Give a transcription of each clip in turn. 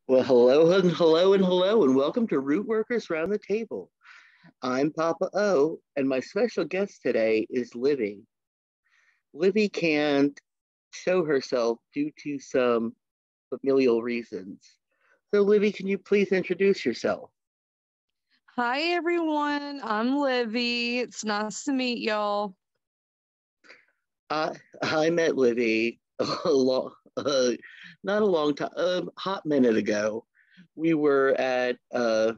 Well, hello and hello and hello, and welcome to Rootworkers Round the Table. I'm Papa O, and my special guest today is Livie. Livie can't show herself due to some familial reasons. So, Livie, can you please introduce yourself? Hi everyone, I'm Livie. It's nice to meet y'all. I met Livie not a long time, a hot minute ago. We were at a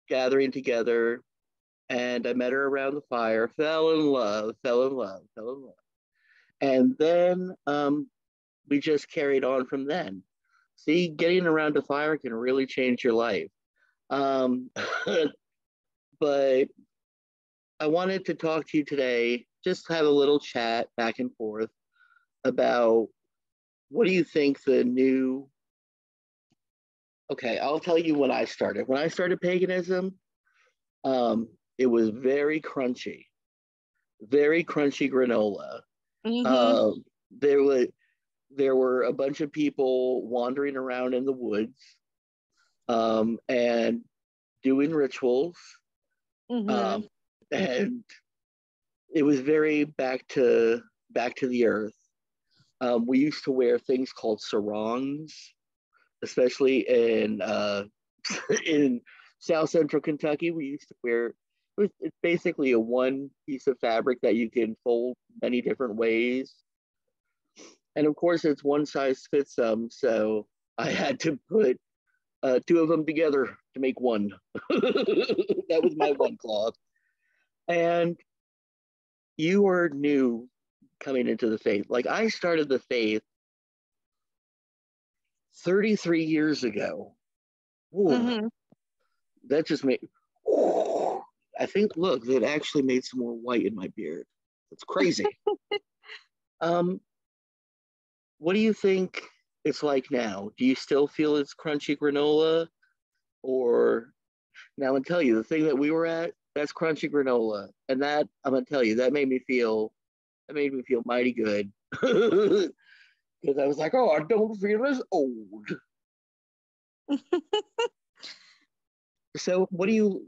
gathering together and I met her around the fire, fell in love, fell in love, fell in love. And then we just carried on from then. See, getting around a fire can really change your life. Um, but I wanted to talk to you today, just have a little chat back and forth about what do you think the new. Okay, I'll tell you when I started. When I started paganism, it was very crunchy granola. Mm-hmm. Um, there were a bunch of people wandering around in the woods and doing rituals, Mm-hmm. um, and it was very back to the earth. We used to wear things called sarongs, especially in in South Central Kentucky. We used to wear it's basically a one piece of fabric that you can fold many different ways. And of course, it's one size fits some. So I had to put two of them together to make one. That was my one cloth. And you were new coming into the faith. Like I started the faith 33 years ago. Ooh, Mm-hmm. that just made. Ooh, I think, look, that actually made some more white in my beard. It's crazy. Um, what do you think it's like now? Do you still feel it's crunchy granola? Or now I'm gonna tell you the thing that we were at, that's crunchy granola. And that I'm gonna tell you, that made me feel mighty good. Because I was like, oh, I don't feel as old. So what do you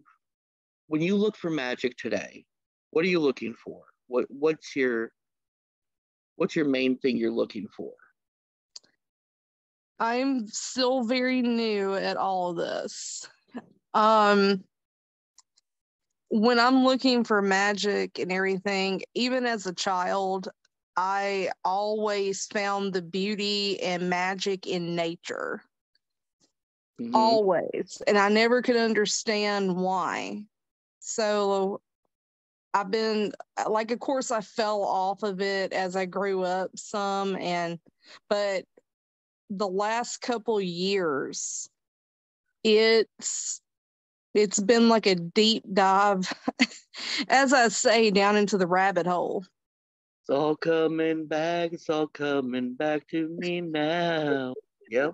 when you look for magic today, what are you looking for? What's your main thing you're looking for? I'm still very new at all of this. Um, when I'm looking for magic and everything, even as a child, I always found the beauty and magic in nature. Mm-hmm. Always. And I never could understand why. So I've been like, of course, I fell off of it as I grew up some, but the last couple years, it's it's been like a deep dive, as I say, down into the rabbit hole. It's all coming back to me now. Yep.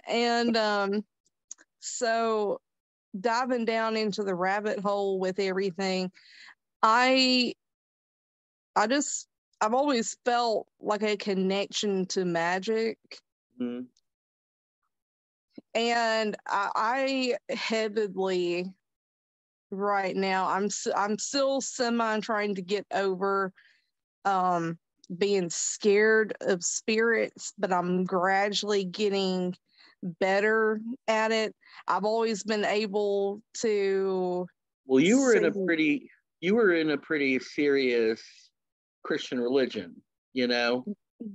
And so diving down into the rabbit hole with everything, I I just I've always felt like a connection to magic. Mm-hmm. And I heavily right now I'm still semi trying to get over um being scared of spirits, but I'm gradually getting better at it. I've always been able to Well, see. you were in a pretty serious Christian religion, you know,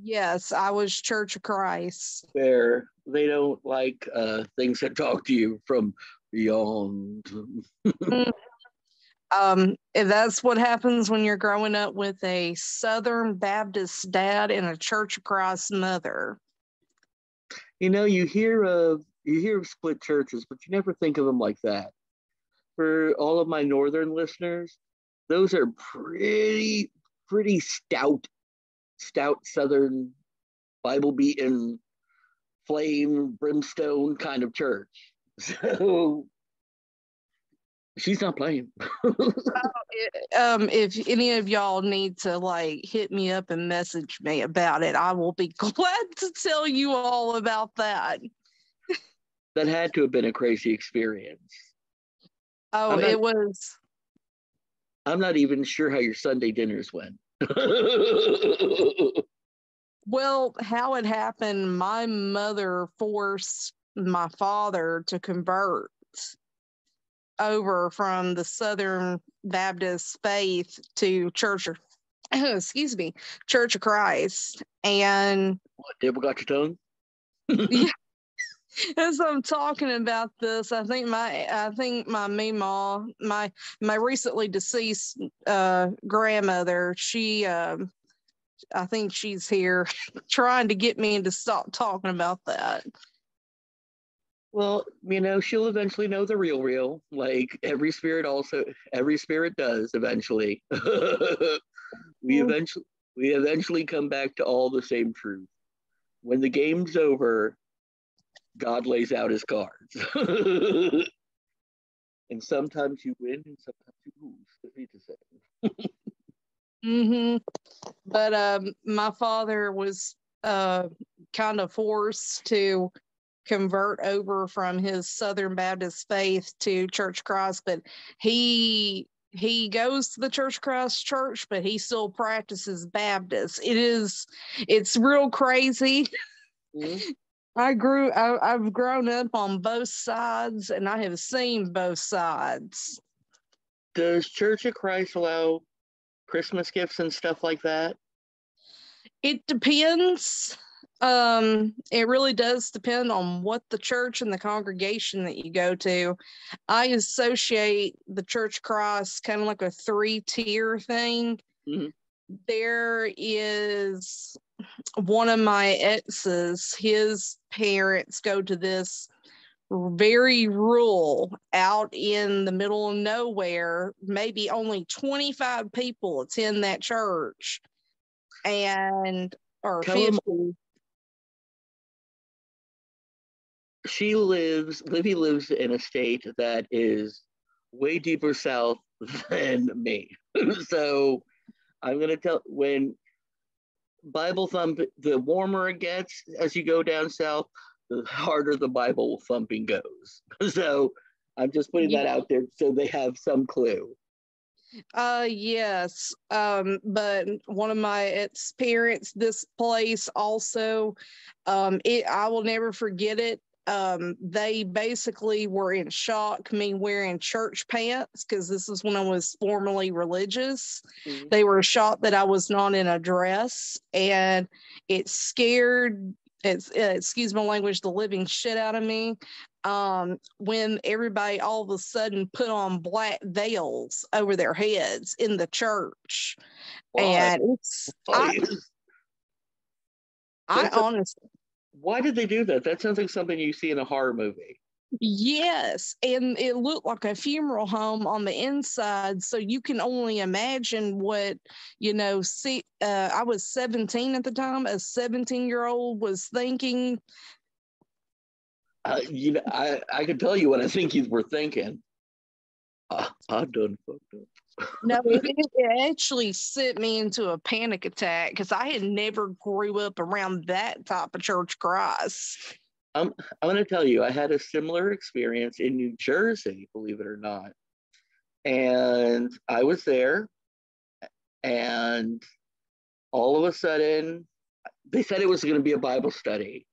Yes, I was Church of Christ. where they don't like things that talk to you from beyond. If that's what happens when you're growing up with a Southern Baptist dad and a Church of Christ mother. You hear of split churches, but you never think of them like that. For all of my northern listeners, those are pretty stout Southern Bible beaten flame brimstone kind of church. So she's not playing. If any of y'all need to like hit me up and message me about it, I will be glad to tell you all about that. That had to have been a crazy experience. Oh, I'm not it was. I'm not even sure how your Sunday dinners went. Well, how it happened, my mother forced my father to convert over from the Southern Baptist faith to excuse me, Church of Christ. And What, devil got your tongue? yeah, as I'm talking about this, I think my Meemaw, my recently deceased grandmother, I think she's here trying to get me to stop talking about that. Well, she'll eventually know the real, like every spirit does eventually. we Mm. eventually we eventually come back to all the same truth. When the game's over, God lays out his cards. And sometimes you win and sometimes you lose, defeat the same. Mm-hmm. But my father was kind of forced to convert over from his Southern Baptist faith to Church of Christ, but he goes to the Church of Christ church, but he still practices Baptist. It's real crazy. Mm-hmm. I've grown up on both sides and I have seen both sides. Does Church of Christ allow Christmas gifts and stuff like that? It depends. It really does depend on what the church and the congregation that you go to. I associate the Church of Christ kind of like a 3-tier thing. Mm-hmm. There is one of my exes, his parents go to this very rural out in the middle of nowhere, maybe only 25 people attend that church, and or Tell him 50. Livie lives in a state that is way deeper south than me. So I'm going to tell when Bible thump, the warmer it gets as you go down south, the harder the Bible thumping goes. So I'm just putting that out there so they have some clue. Yes. But one of my ex-parents, this place also, I will never forget it. They basically were in shock, me wearing church pants, because this is when I was formerly religious. Mm-hmm. They were shocked that I was not in a dress, and it scared, excuse my language, the living shit out of me. When everybody all of a sudden put on black veils over their heads in the church. Why? And Why? I That's a, honestly, why did they do that? That sounds like something you see in a horror movie. yes. And it looked like a funeral home on the inside. So you can only imagine what, I was 17 at the time, a 17-year-old was thinking. I can tell you what I think you were thinking. I done fucked up. No, it actually sent me into a panic attack because I had never grew up around that type of church Christ. I'm going to tell you, I had a similar experience in New Jersey, believe it or not. And I was there, and all of a sudden, they said it was going to be a Bible study.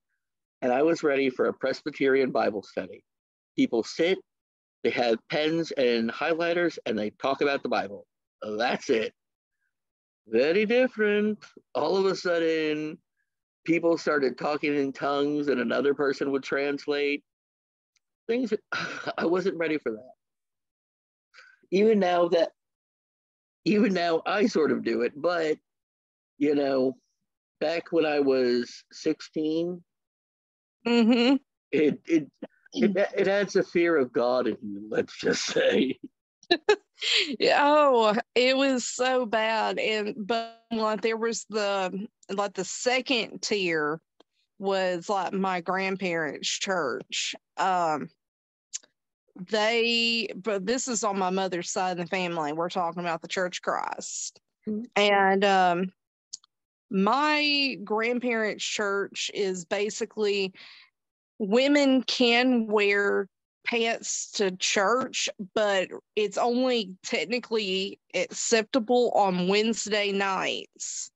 And I was ready for a Presbyterian Bible study. People sit, they have pens and highlighters, and they talk about the Bible. That's it. Very different. All of a sudden, people started talking in tongues, and another person would translate. Things, I wasn't ready for that. Even now that, even now I sort of do it, but you know, back when I was 16, Mm-hmm. it adds a fear of God in you, let's just say. Oh, it was so bad. But like there was the second tier was like my grandparents' church. But this is on my mother's side of the family. We're talking about the Church of Christ. And my grandparents' church is basically women can wear pants to church, but it's only technically acceptable on Wednesday nights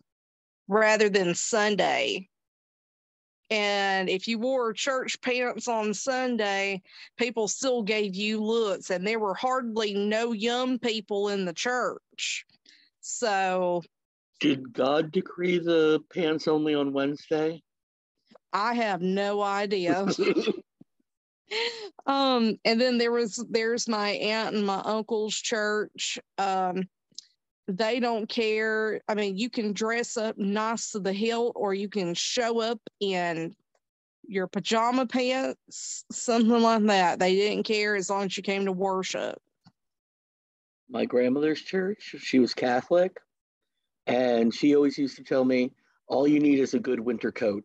rather than Sunday. And if you wore church pants on Sunday, people still gave you looks, and there were hardly no young people in the church. So, did God decree the pants only on Wednesday? I have no idea. And then there's my aunt and my uncle's church. They don't care. I mean, you can dress up nice to the hilt, or you can show up in your pajama pants, something like that. They didn't care as long as you came to worship. My grandmother's church, she was Catholic, and she always used to tell me, all you need is a good winter coat.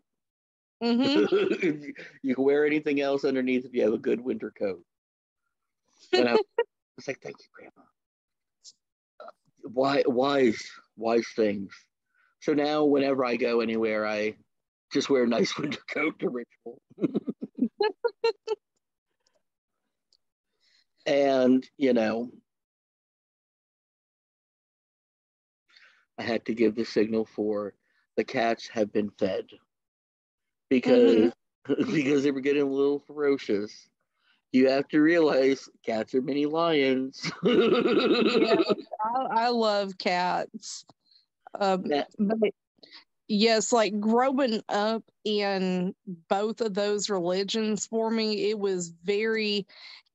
Mm-hmm. You can wear anything else underneath if you have a good winter coat. And I was like, thank you, Grandma. Wise things. So now whenever I go anywhere, I just wear a nice winter coat to ritual. And, I had to give the signal for the cats have been fed because because they were getting a little ferocious. You have to realize cats are mini lions. Yeah, I love cats. But yes, like growing up in both of those religions for me, it was very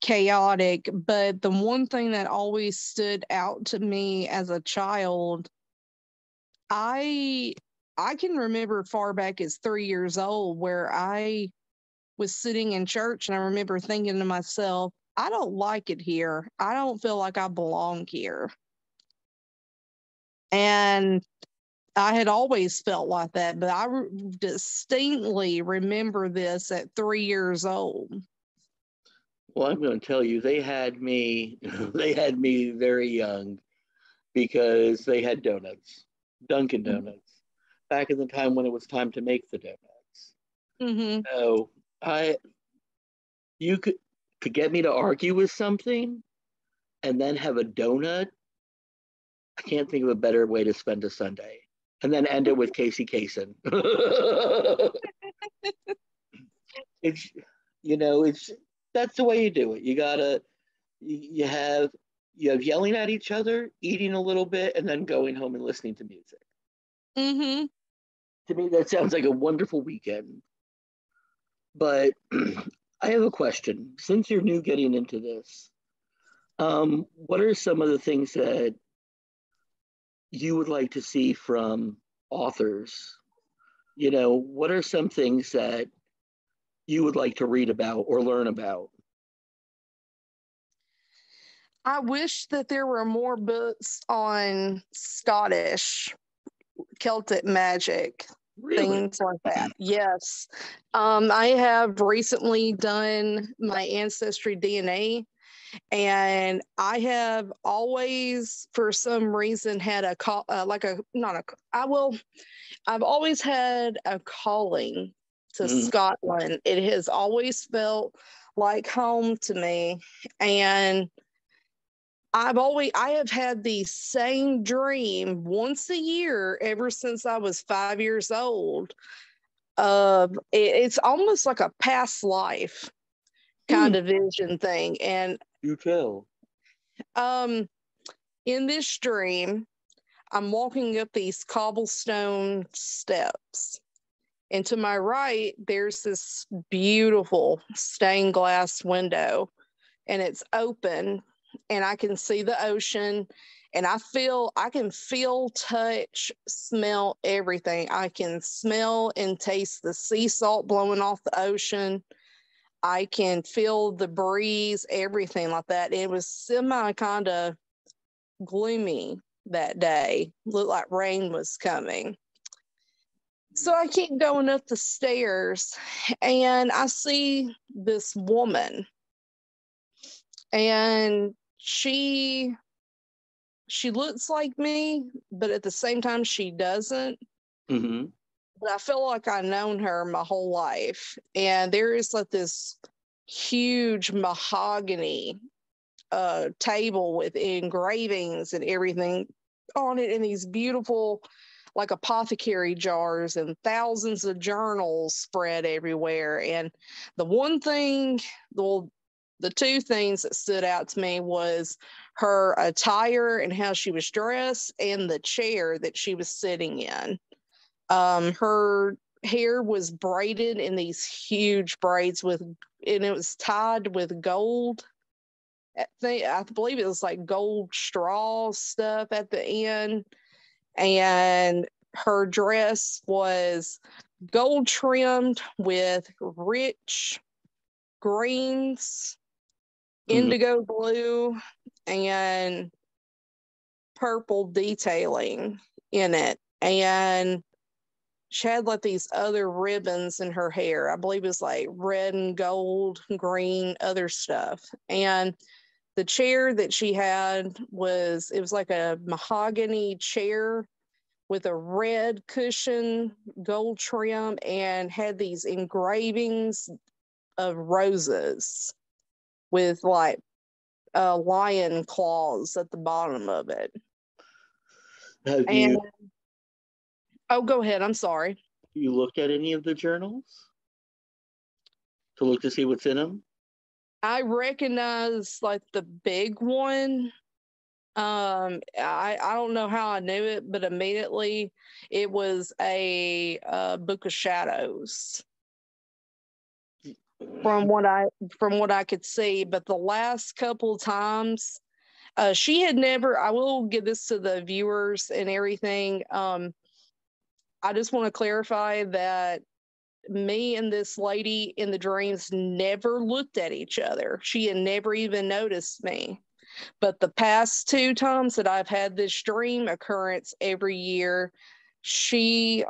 chaotic. But the one thing that always stood out to me as a child, I I can remember far back as 3 years old where I was sitting in church and I remember thinking to myself, I don't like it here. I don't feel like I belong here. And I had always felt like that, but distinctly remember this at 3 years old. Well, I'm going to tell you, they had me. They had me very young because they had donuts, Dunkin' Donuts, back in the time when it was time to make the donuts. Mm-hmm. So you could get me to argue with something, and then have a donut. I can't think of a better way to spend a Sunday. And then end it with Casey Kasem. it's it's that's the way you do it. You have yelling at each other, eating a little bit, and then going home and listening to music. Mm-hmm. To me, that sounds like a wonderful weekend. But I have a question. Since you're new getting into this, what are some of the things that you would like to see from authors? What are some things that you would like to read about or learn about? I wish that there were more books on Scottish Celtic magic, Really? things like that. Yes. I have recently done my ancestry DNA, and I have always, for some reason, had a call, like a, not a, I will, I've always had a calling to Mm. Scotland. It has always felt like home to me. And I have had the same dream once a year ever since I was 5 years old. It's almost like a past life kind of vision thing. And You tell. um, in this dream, I'm walking up these cobblestone steps. And to my right, there's this beautiful stained glass window, and it's open, and I can see the ocean, and I can feel, touch, smell everything. I can smell and taste the sea salt blowing off the ocean. I can feel the breeze, everything like that. It was semi kind of gloomy that day, looked like rain was coming. So I keep going up the stairs, and I see this woman, and she looks like me, but at the same time she doesn't. Mm-hmm. but I feel like I've known her my whole life. And there is like this huge mahogany table with engravings and everything on it, and these beautiful like apothecary jars and thousands of journals spread everywhere. And the one thing, well, the two things that stood out to me was her attire and how she was dressed and the chair that she was sitting in. Her hair was braided in these huge braids with, and it was tied with gold. I believe it was like gold straw stuff at the end. And her dress was gold trimmed with rich greens, indigo blue, and purple detailing in it. And she had like these other ribbons in her hair. I believe it was like red and gold, green, other stuff. And the chair that she had was, it was like a mahogany chair with a red cushion, gold trim, and had these engravings of roses with like lion claws at the bottom of it. Have And oh, go ahead. I'm sorry. you looked at any of the journals to look to see what's in them? I recognize like the big one. I don't know how I knew it, but immediately it was a Book of Shadows from what I could see. But the last couple of times, she had never. I will give this to the viewers and everything. I just want to clarify that me and this lady in the dreams never looked at each other. She had never even noticed me. But the past two times that I've had this dream occurrence every year, she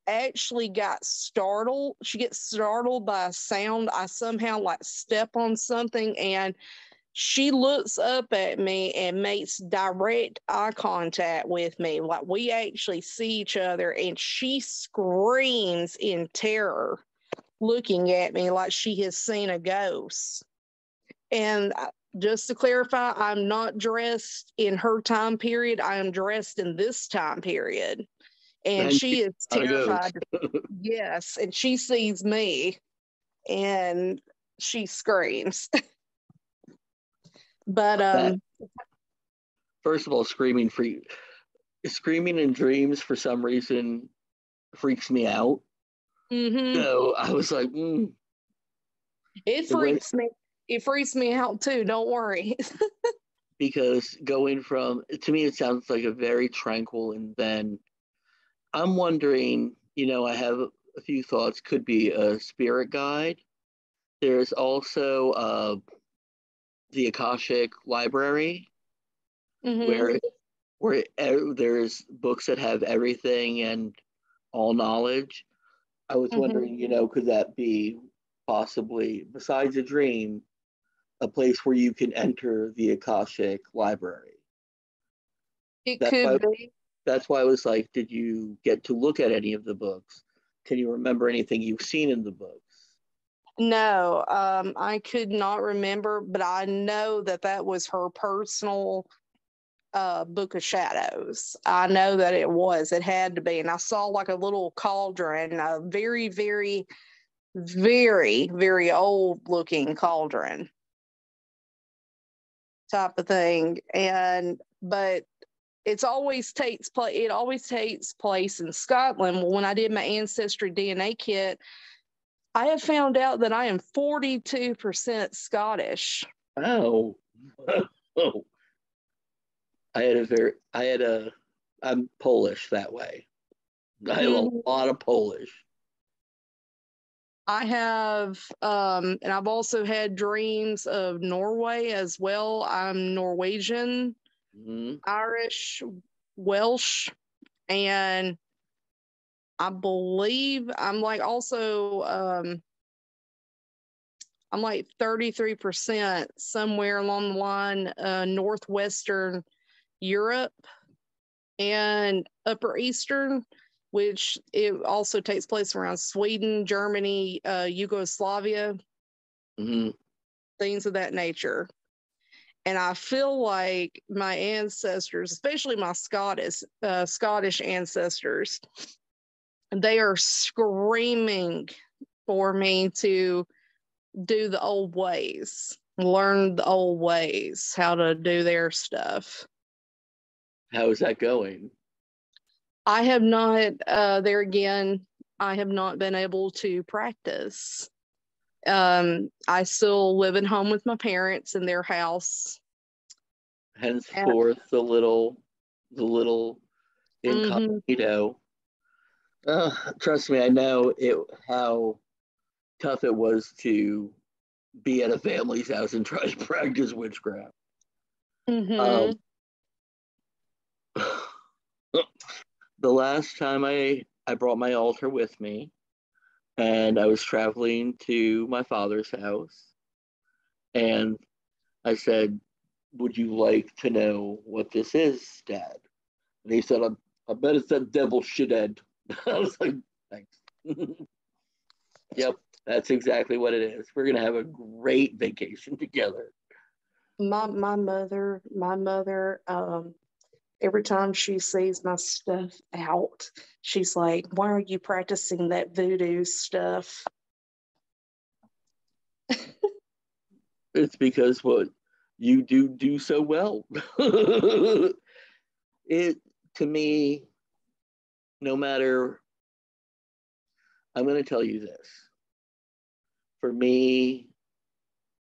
actually got startled. She gets startled by a sound. I somehow like step on something, and she looks up at me and makes direct eye contact with me. Like we actually see each other, and she screams in terror, looking at me like she has seen a ghost. And just to clarify, I'm not dressed in her time period. I am dressed in this time period. And And she is not a ghost. terrified. Yes. And she sees me and she screams. But That, first of all, screaming in dreams for some reason freaks me out. So I was like, it freaks me. It freaks me out too. Don't worry. because going from, to me, it sounds like a very tranquil, and then I'm wondering, I have a few thoughts. Could be a spirit guide. There's also the Akashic Library, where there's books that have everything and all knowledge. I was wondering, could that be possibly, besides a dream, a place where you can enter the Akashic Library? It That's could why be. that's why I was like, did you get to look at any of the books? Can you remember anything you've seen in the books? No, I could not remember, but I know that that was her personal Book of Shadows. I know that it was. It had to be. And I saw like a little cauldron, a very, very, very, very old looking cauldron type of thing. But it always takes place in Scotland. Well, when I did my ancestry DNA kit, I have found out that I am 42% Scottish. Oh, oh, I'm Polish that way. I have a Mhm. lot of Polish. I have, and I've also had dreams of Norway as well. I'm Norwegian, Mm-hmm. Irish, Welsh, and I believe I'm like also, I'm like 33% somewhere along the line, Northwestern Europe and Upper Eastern. which it also takes place around Sweden, Germany, Yugoslavia, Mm-hmm. things of that nature. And I feel like my ancestors, especially my Scottish ancestors, they are screaming for me to do the old ways, learn the old ways, how to do their stuff. How is that going? I have not, there again, I have not been able to practice. I still live at home with my parents in their house. Henceforth, the little incognito. Trust me, I know how tough it was to be at a family's house and try to practice witchcraft. Um, Mm-hmm. the last time I brought my altar with me, and I was traveling to my father's house, and I said, "Would you like to know what this is, Dad?" And he said, I bet it's that devil shithead." I was like, "Thanks." Yep, that's exactly what it is. We're gonna have a great vacation together. My mother, every time she sees my stuff out, she's like, "Why are you practicing that voodoo stuff?" It's because what you do so well. It to me, no matter, I'm going to tell you this. For me,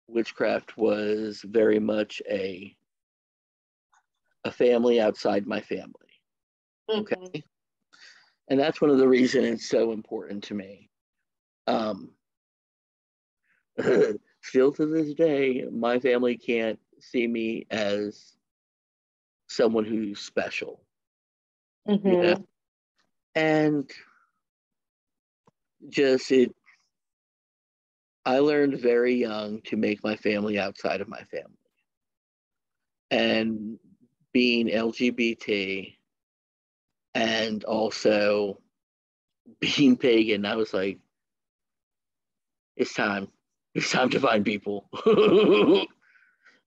witchcraft was very much a family outside my family. Mm-hmm. Okay, and that's one of the reasons it's so important to me. Um, Still to this day, my family can't see me as someone who's special, you know, Mm-hmm. and just it. I learned very young to make my family outside of my family, and being LGBT and also being pagan, I was like, it's time. It's time to find people.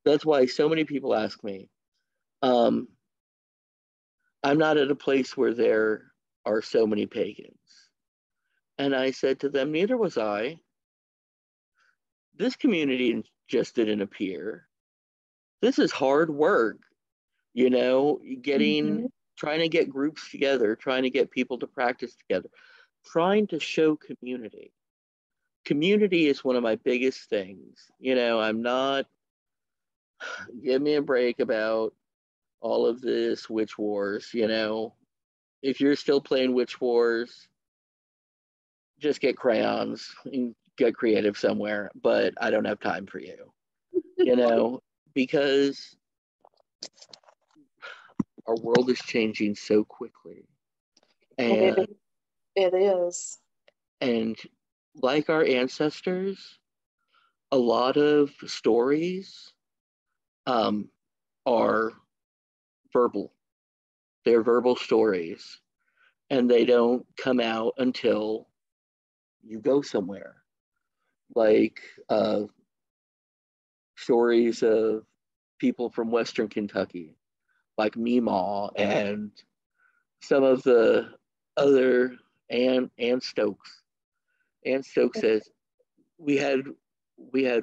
That's why so many people ask me. Um, I'm not at a place where there are so many pagans. And I said to them, neither was I. This community just didn't appear. This is hard work, Mm-hmm. trying to get groups together, trying to get people to practice together, trying to show community. Community is one of my biggest things. I'm not, give me a break about all of this witch wars. If you're still playing witch wars, just get crayons and get creative somewhere, but I don't have time for you, you know, because our world is changing so quickly. And It, it is. and like our ancestors, a lot of stories um, are verbal. They're verbal stories, and they don't come out until you go somewhere. Like stories of people from Western Kentucky, like Meemaw and some of the other Ann Stokes. Ann Stokes says we had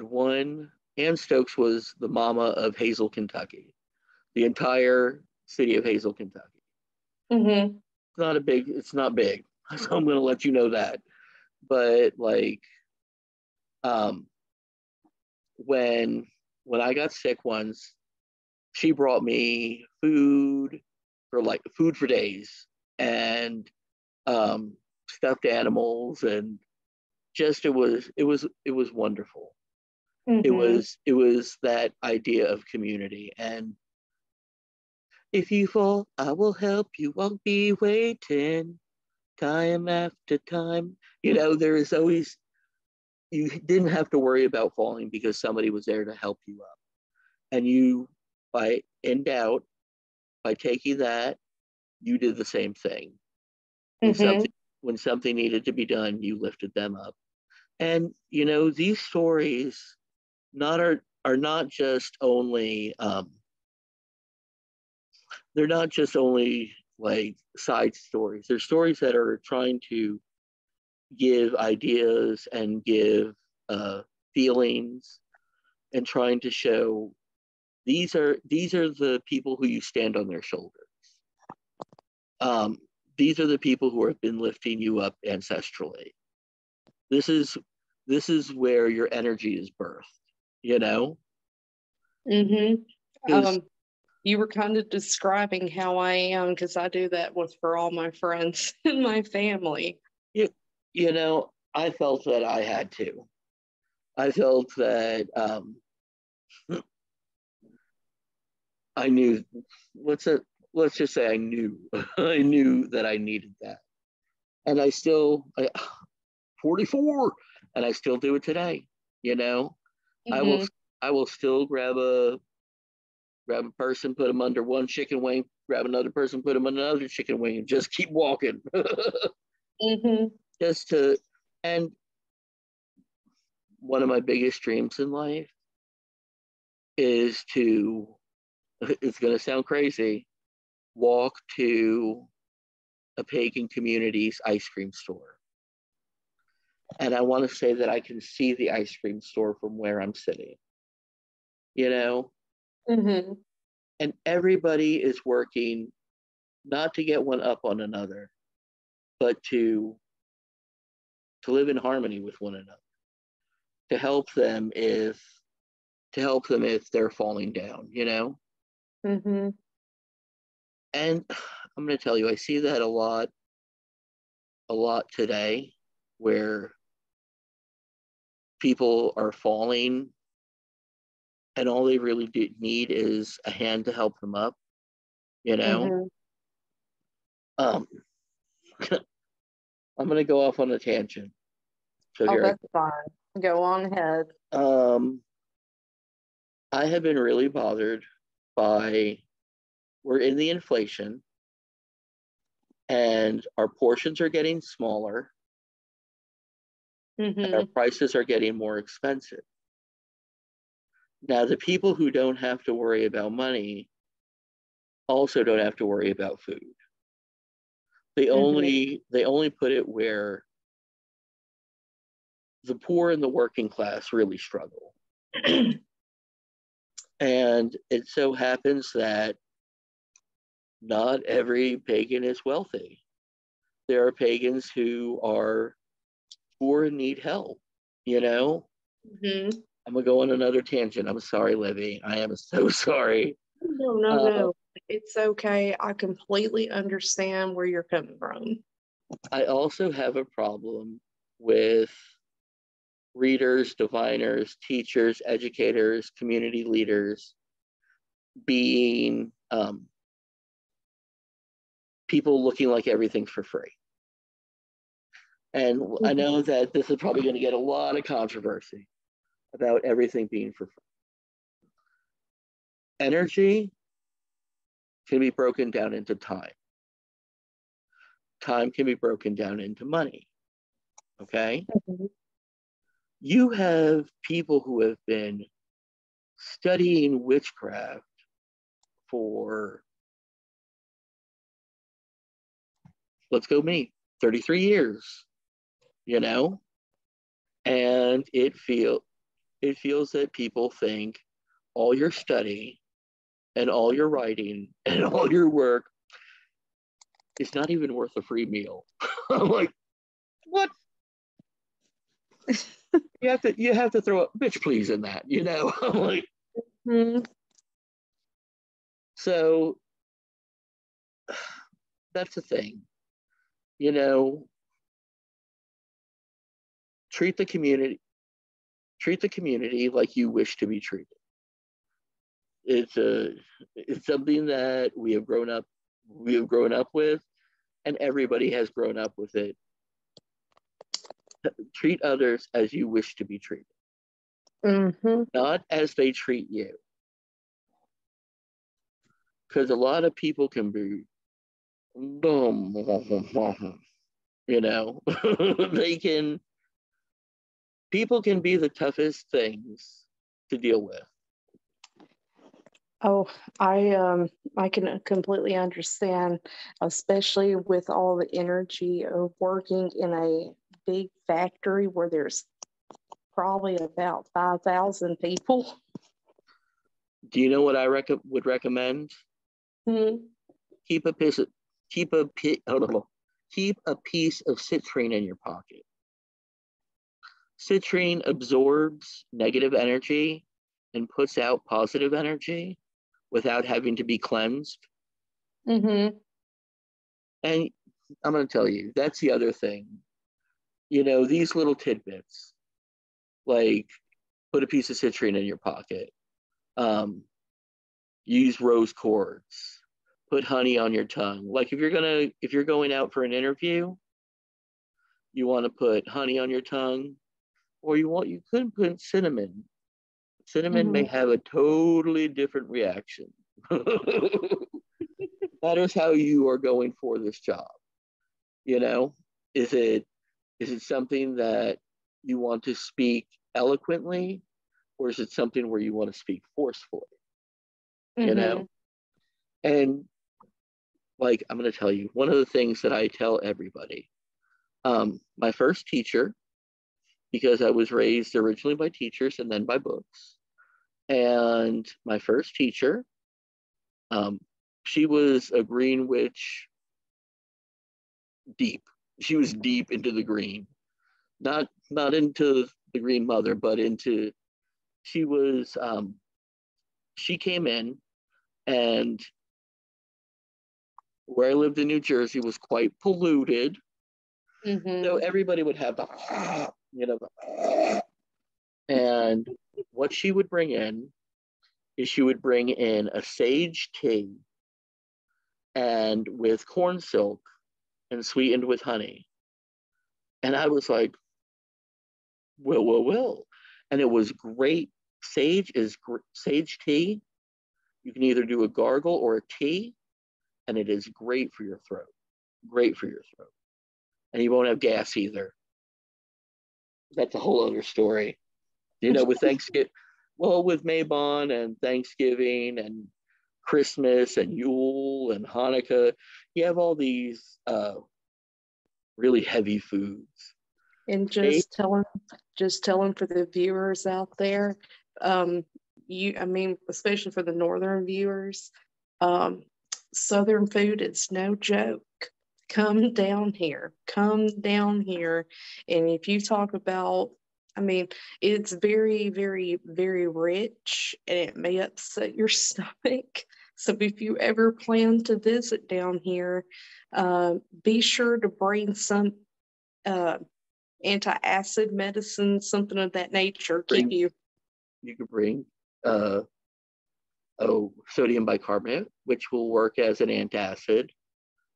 one. Ann Stokes was the mama of Hazel, Kentucky, the entire city of Hazel, Kentucky. Mm-hmm. It's not big, so I'm going to let you know that. But like, um, when when I got sick once, she brought me food for days, and stuffed animals, and just it was wonderful. It Mm-hmm. was it was that idea of community. And if you fall, I will help you. Won't be waiting time after time. There is always, you didn't have to worry about falling because somebody was there to help you up. And you, by in doubt, by taking that, you did the same thing. When Mm-hmm. something needed to be done, you lifted them up. And these stories not are not just only they're not just only like side stories. They're stories that are trying to give ideas and give uh, feelings, and trying to show these are the people who you stand on their shoulders. Um, these are the people who have been lifting you up ancestrally. This is where your energy is birthed. You know, Mm-hmm. because You were kind of describing how I am because I do that with for all my friends and my family. I felt that I had to. I felt that I knew. Let's let's just say I knew. I knew that I needed that, and I 44, and I still do it today. You know, I will Mm-hmm. I will still grab a person, put them under one chicken wing, grab another person, put them under another chicken wing, and just keep walking. Mm-hmm. Just to, and one of my biggest dreams in life is to, it's going to sound crazy, walk to a pagan community's ice cream store. And I want to say that I can see the ice cream store from where I'm sitting, you know? Mm-hmm. And everybody is working not to get one up on another, but to live in harmony with one another, to help them if they're falling down, Mm-hmm. And I'm going to tell you, I see that a lot today, where people are falling, and all they really need is a hand to help them up, you know. Mm-hmm. Um, I'm going to go off on a tangent. So Oh, here that's fine. Go on ahead. I have been really bothered by, we're in the inflation, and our portions are getting smaller, and our Mm-hmm. prices are getting more expensive. Now, the people who don't have to worry about money also don't have to worry about food. Mm-hmm. They only put it where the poor and the working class really struggle. And it so happens that not every pagan is wealthy. There are pagans who are poor and need help, you know? Mm-hmm. I'm gonna go on another tangent. I'm sorry, Livy. I am so sorry. No, no, Uh, no. It's okay. I completely understand where you're coming from. I also have a problem with readers, diviners, teachers, educators, community leaders being people looking like everything's for free. And I know that this is probably going to get a lot of controversy about everything being for free. Energy can be broken down into time. Time can be broken down into money. Okay. Mm-hmm. You have people who have been studying witchcraft for, let's go me, 33 years, you know? And it feels that people think all your study and all your writing and all your work is not even worth a free meal. I'm like, what? You have to throw a bitch please in that, I'm like, Mm-hmm. so that's the thing, you know, treat the community treat the community like you wish to be treated. It's a it's something that we have grown up with, and everybody has grown up with it. Treat others as you wish to be treated, Mm-hmm. not as they treat you. Because a lot of people can be dumb. You know, they can, people can be the toughest things to deal with. Oh, I can completely understand, especially with all the energy of working in a big factory where there's probably about 5,000 people. Do you know what I would recommend? Hmm. Keep a piece of, keep a keep a piece of citrine in your pocket. Citrine absorbs negative energy and puts out positive energy without having to be cleansed. Hmm. And I'm going to tell you, that's the other thing. You know, these little tidbits, like put a piece of citrine in your pocket, um, use rose quartz, put honey on your tongue. Like if you're going out for an interview, you want to put honey on your tongue, or you could put cinnamon. Cinnamon may Hmm. have a totally different reaction. Matters how you are going for this job. You know, is it something that you want to speak eloquently, or is it something where you want to speak forcefully? You know, Hmm. and like I'm going to tell you one of the things that I tell everybody. My first teacher, because I was raised originally by teachers and then by books, and my first teacher, um, she was a green witch deep. She was deep into the green, not into the green mother, but into she was. She came in, and where I lived in New Jersey was quite polluted, so Hmm. everybody would have the and what she would bring in is she would bring in a sage tea and with corn silk and sweetened with honey. And I was like, will. And it was great. Sage tea. You can either do a gargle or a tea, and it is great for your throat. Great for your throat. And you won't have gas either. That's a whole other story. You know, with Thanksgiving, well, with Mabon and Thanksgiving and Christmas and Yule and Hanukkah, you have all these really heavy foods. And They just telling for the viewers out there, um, I mean, especially for the northern viewers, um, southern food, it's no joke. Come down here, and if you talk about, I mean, it's very, very, very rich, and it may upset your stomach. So if you ever plan to visit down here, be sure to bring some. Uh, Anti-acid medicine, something of that nature, keep bring you. you could bring uh, sodium bicarbonate, which will work as an antacid.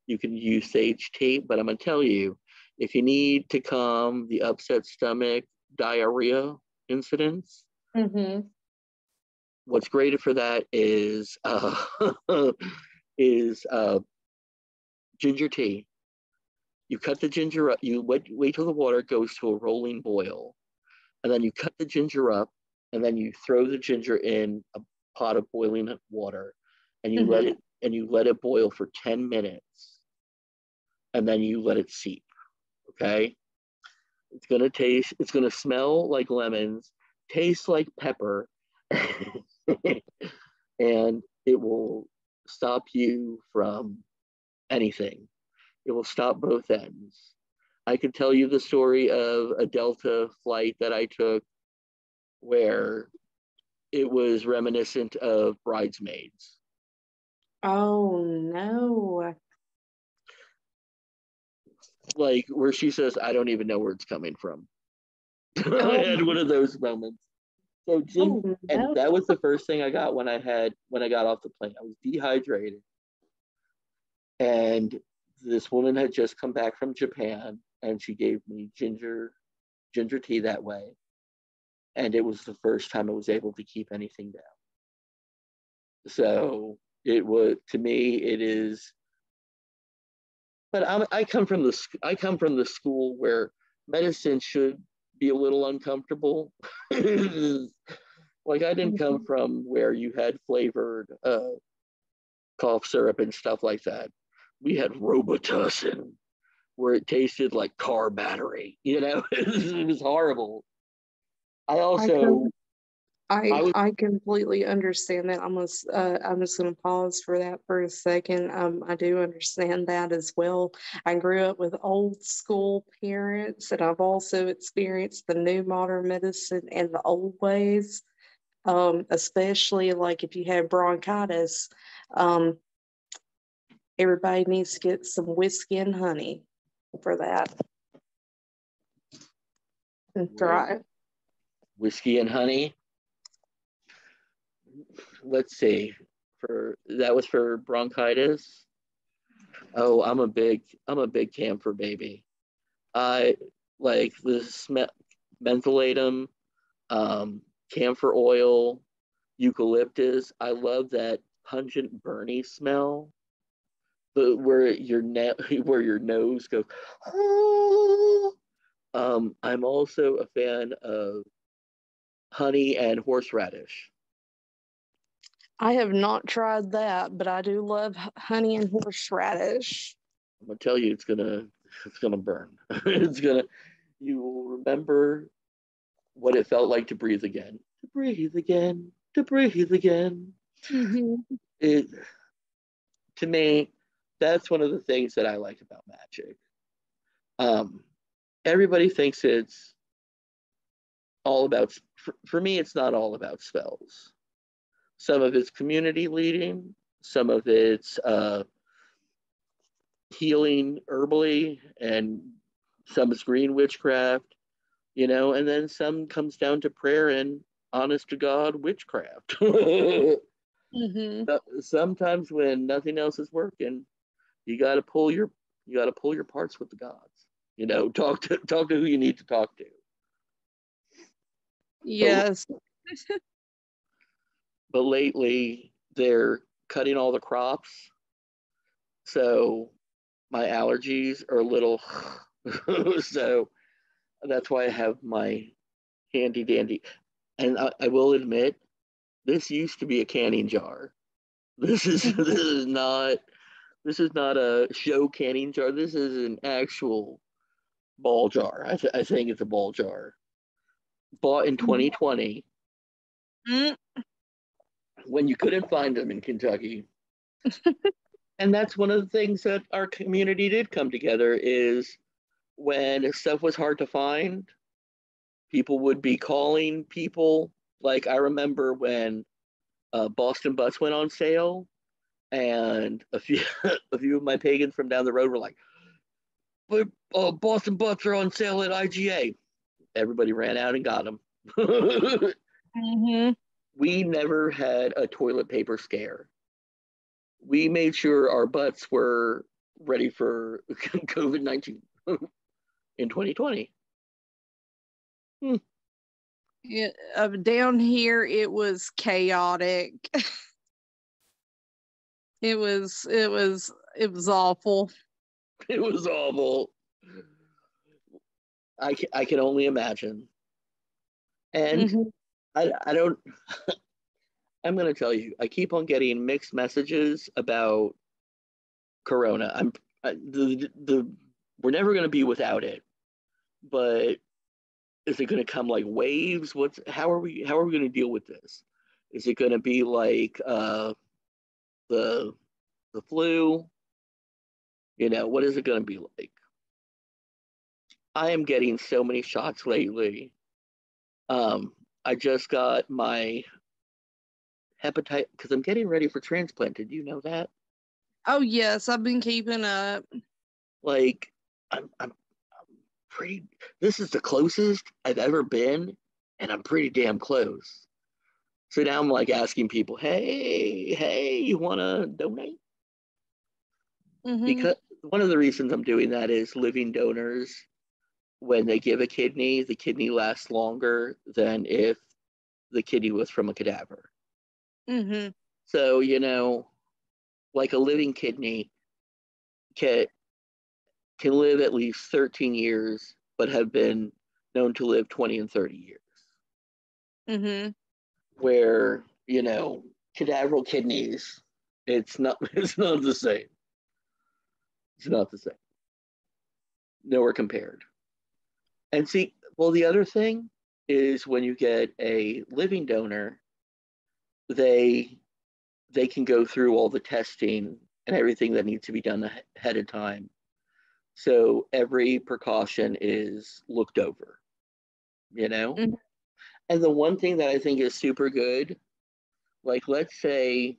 You can use sage tea, but I'm going to tell you, if you need to calm the upset stomach, diarrhea incidents, Mm-hmm. what's great for that is ginger tea. You cut the ginger up. You wait till the water goes to a rolling boil, and then you cut the ginger up, and then you throw the ginger in a pot of boiling water, and Mm-hmm. you let it boil for 10 minutes, and then you let it seep. Okay, it's gonna smell like lemons, taste like pepper, and it will stop you from anything. It will stop both ends. I could tell you the story of a Delta flight that I took where it was reminiscent of Bridesmaids. Oh no. Like where she says, I don't even know where it's coming from. I Oh, had one of those moments. So oh and no. that was the first thing I got when I got off the plane. I was dehydrated. And this woman had just come back from Japan and she gave me ginger tea that way. And it was the first time I was able to keep anything down. So it was, to me, it is But I come from the school where medicine should be a little uncomfortable. Like I didn't come Mhm. from where you had flavored cough syrup and stuff like that. We had Robitussin, where it tasted like car battery. You know, it was horrible. I I also can I I was I completely understand that. I'm just gonna pause for that for a second. I do understand that as well. I grew up with old school parents, and I've also experienced the new modern medicine and the old ways. Especially like if you have bronchitis, um, everybody needs to get some whiskey and honey for that and thrive. whiskey and honey. Let's see. For that was for bronchitis. Oh, I'm a big camphor baby. I like the mentholatum, camphor oil, eucalyptus. I love that pungent burny smell. The where your where your nose goes. Oh. I'm also a fan of honey and horseradish. I have not tried that, but I do love honey and horseradish. I'm gonna tell you, it's gonna burn. It's gonna you will remember what it felt like to breathe again. To breathe again. To breathe again. Hmm. It to me, that's one of the things that I like about magic. Um, everybody thinks it's all about. For me, it's not all about spells. Some of it's community leading. Some of it's healing herbally, and some is green witchcraft. You know, and then some comes down to prayer and honest to God witchcraft. Hmm. Sometimes when nothing else is working, you got to pull your parts with the gods. You know, talk to who you need to talk to. But Yes. but lately they're cutting all the crops, so my allergies are a little. So that's why I have my handy dandy. And I will admit, this used to be a canning jar. This is not a show canning jar. This is an actual ball jar. I think it's a ball jar. Bought in 2020 Mhm. when you couldn't find them in Kentucky. And that's one of the things that our community did come together is when stuff was hard to find, people would be calling people. Like I remember when Boston Butts went on sale, and a few a few of my pagans from down the road were like, "But Boston Butts are on sale at IGA." Everybody ran out and got them. Mhm. We never had a toilet paper scare. We made sure our butts were ready for COVID-19 in 2020. Hmm. Yeah, down here it was chaotic. It was awful. It was awful. I can only imagine. And Hmm. I don't, I'm going to tell you, I keep on getting mixed messages about Corona. We're never going to be without it, but is it going to come like waves? How are we going to deal with this? Is it going to be like the the flu? You know, what is it going to be like? I am getting so many shots lately. I just got my hepatitis because I'm getting ready for transplant. Did you know that? Oh yes, I've been keeping up. Like, I'm pretty. This is the closest I've ever been, and I'm pretty damn close. So now I'm like asking people, hey, you want to donate? Hmm. Because one of the reasons I'm doing that is living donors, when they give a kidney, the kidney lasts longer than if the kidney was from a cadaver. Hmm. So, you know, like a living kidney can can live at least 13 years, but have been known to live 20 and 30 years. Mm-hmm. Where, cadaveral kidneys, it's not the same. It's not the same. Nowhere compared. And see, well, the other thing is when you get a living donor, they they can go through all the testing and everything that needs to be done ahead of time. So every precaution is looked over, you know? Mm-hmm. And the one thing that I think is super good, like let's say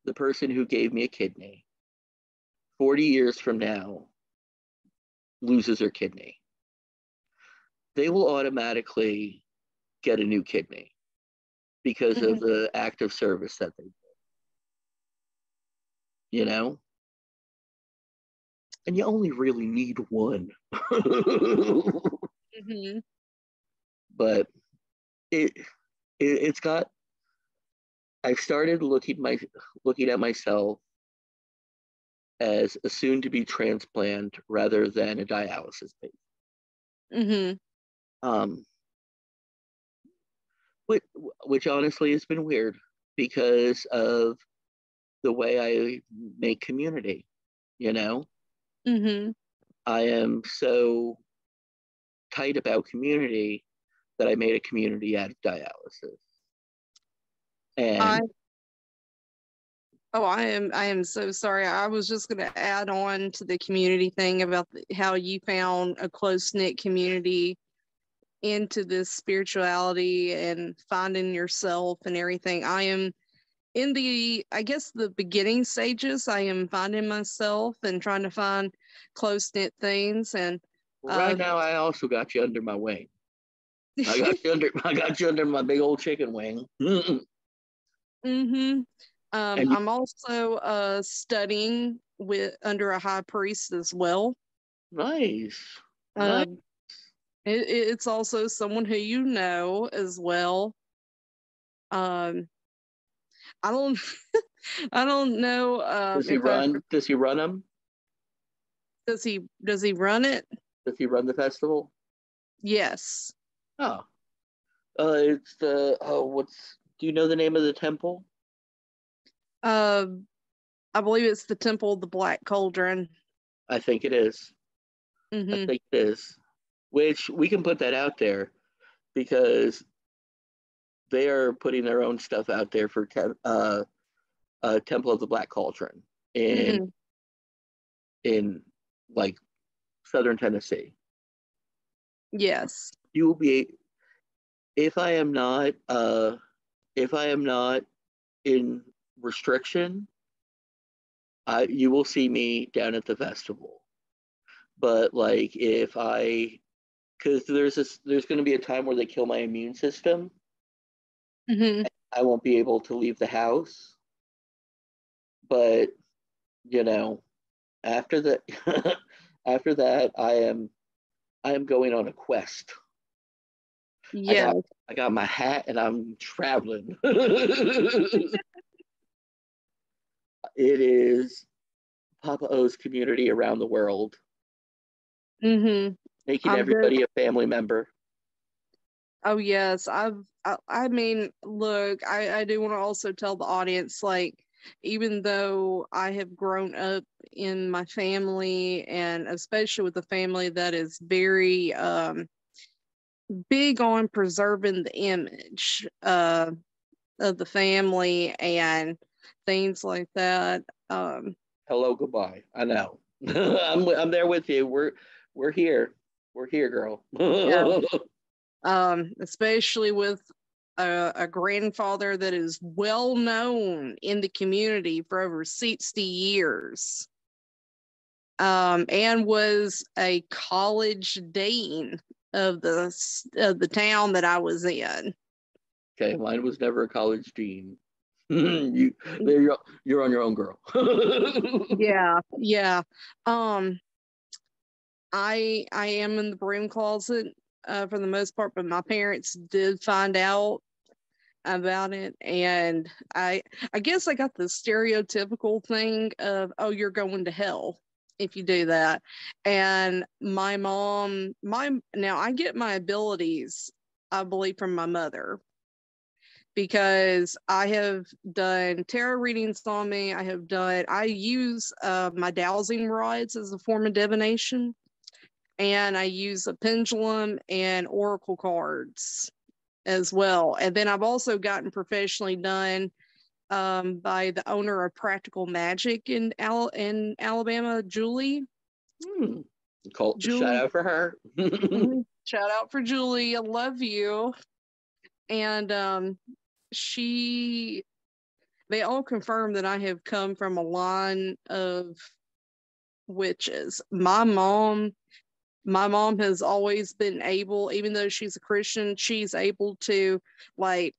the person who gave me a kidney 40 years from now loses their kidney. They will automatically get a new kidney because of the act of service that they did, you know? And you only really need one. Mm-hmm. But it's got I've started looking at myself as a soon to be transplant rather than a dialysis patient. Mm-hmm. Um, which, which honestly has been weird because of the way I make community. You know, Mm-hmm. I am so tight about community that I made a community out of dialysis. I And Oh, I am so sorry. I was just going to add on to the community thing about how you found a close-knit community into this spirituality and finding yourself and everything. I am in I guess, the beginning stages. I am finding myself and trying to find close-knit things. And right um, now, I also got you under my wing. I got you under my big old chicken wing. mm-hmm. And you, I'm also studying with under a high priest as well. nice, nice. Um, it's also someone who you know as well. Um, I don't, I don't know if I Does he run them? does he run it? Does he run the festival? Yes. Oh, it's the what's? Do you know the name of the temple? Uh, I believe it's the Temple of the Black Cauldron. I think it is. I Mm-hmm. think it is. Which we can put that out there because they are putting their own stuff out there for Temple of the Black Cauldron in Mm-hmm. in like southern Tennessee. Yes. You will be if I am not if I am not in restriction, you will see me down at the festival. But like if I because there's going to be a time where they kill my immune system, Mm-hmm. I won't be able to leave the house. But you know, after that, after that, I am going on a quest. I got Yes. I got my hat and I'm traveling. It is Papa O's community around the world, Mm-hmm. making I'm good. everybody a family member. Oh yes, I mean, look, I do want to also tell the audience, like, even though I have grown up in my family, and especially with a family that is very big on preserving the image of the family and things like that. Hello, goodbye. I know. I'm there with you. We're here. We're here, girl. Yeah. Especially with a grandfather that is well known in the community for over 60 years, and was a college dean of the town that I was in. Okay, mine was never a college dean. You're on your own, girl. Yeah, yeah. Um, I am in the broom closet for the most part, but my parents did find out about it, and I guess I got the stereotypical thing of, oh, you're going to hell. if you do that. And my mom, now I get my abilities, I believe, from my mother, because I have done tarot readings on me. I use my dowsing rods as a form of divination, and I use a pendulum and oracle cards as well. And then I've also gotten professionally done by the owner of Practical Magic in Alabama, Julie. Shout out for her. Shout out for Julie. I love you. And they all confirm that I have come from a line of witches. My mom has always been able, even though she's a Christian, she's able to, like,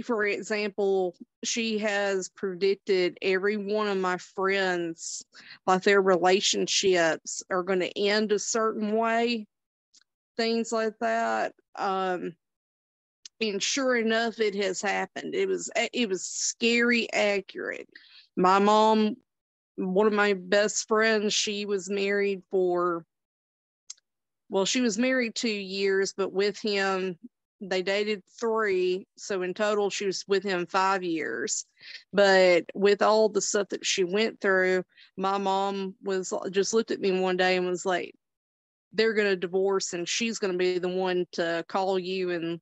for example, she has predicted every one of my friends, like their relationships are going to end a certain way, things like that. And sure enough, it has happened. It was scary accurate. My mom, one of my best friends, she was married 2 years, but with him, they dated 3. So in total, she was with him 5 years. But with all the stuff that she went through, my mom was just looked at me one day and was like, they're going to divorce, and she's going to be the one to call you and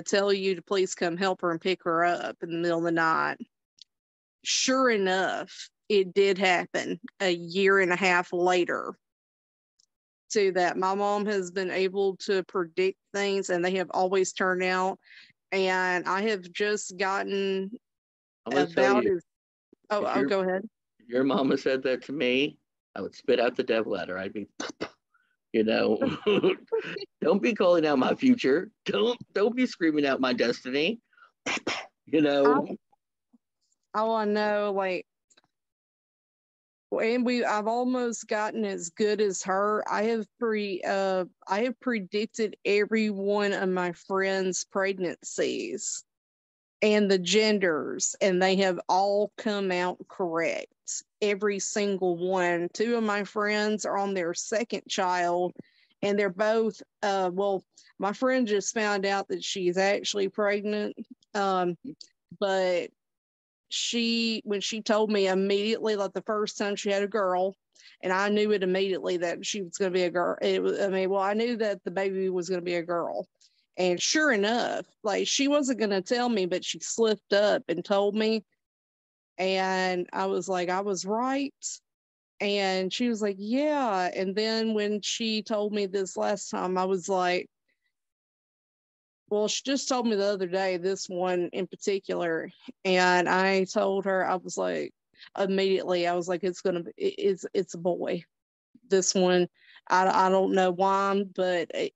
tell you to please come help her and pick her up in the middle of the night. Sure enough, it did happen a year and a half later. To that, my mom has been able to predict things, and they have always turned out. And I have just gotten about as go ahead. If your mama said that to me, I would spit out the devil at her. I'd be, don't be calling out my future. Don't be screaming out my destiny. I know, like, and I've almost gotten as good as her. I have predicted every one of my friends' pregnancies and the genders, and they have all come out correct. Every single one. 2 of my friends are on their second child, and they're both my friend just found out that she's actually pregnant. But when she told me immediately, like the first time, she had a girl, and I knew it immediately that she was going to be a girl. I knew that the baby was going to be a girl. And sure enough, like, she wasn't going to tell me, but she slipped up and told me. And I was like, I was right. And she was like, yeah. And then when she told me this last time, I was like, well, she just told me the other day, this one in particular. And I told her, I was like, immediately, I was like, it's a boy. This one, I don't know why, but I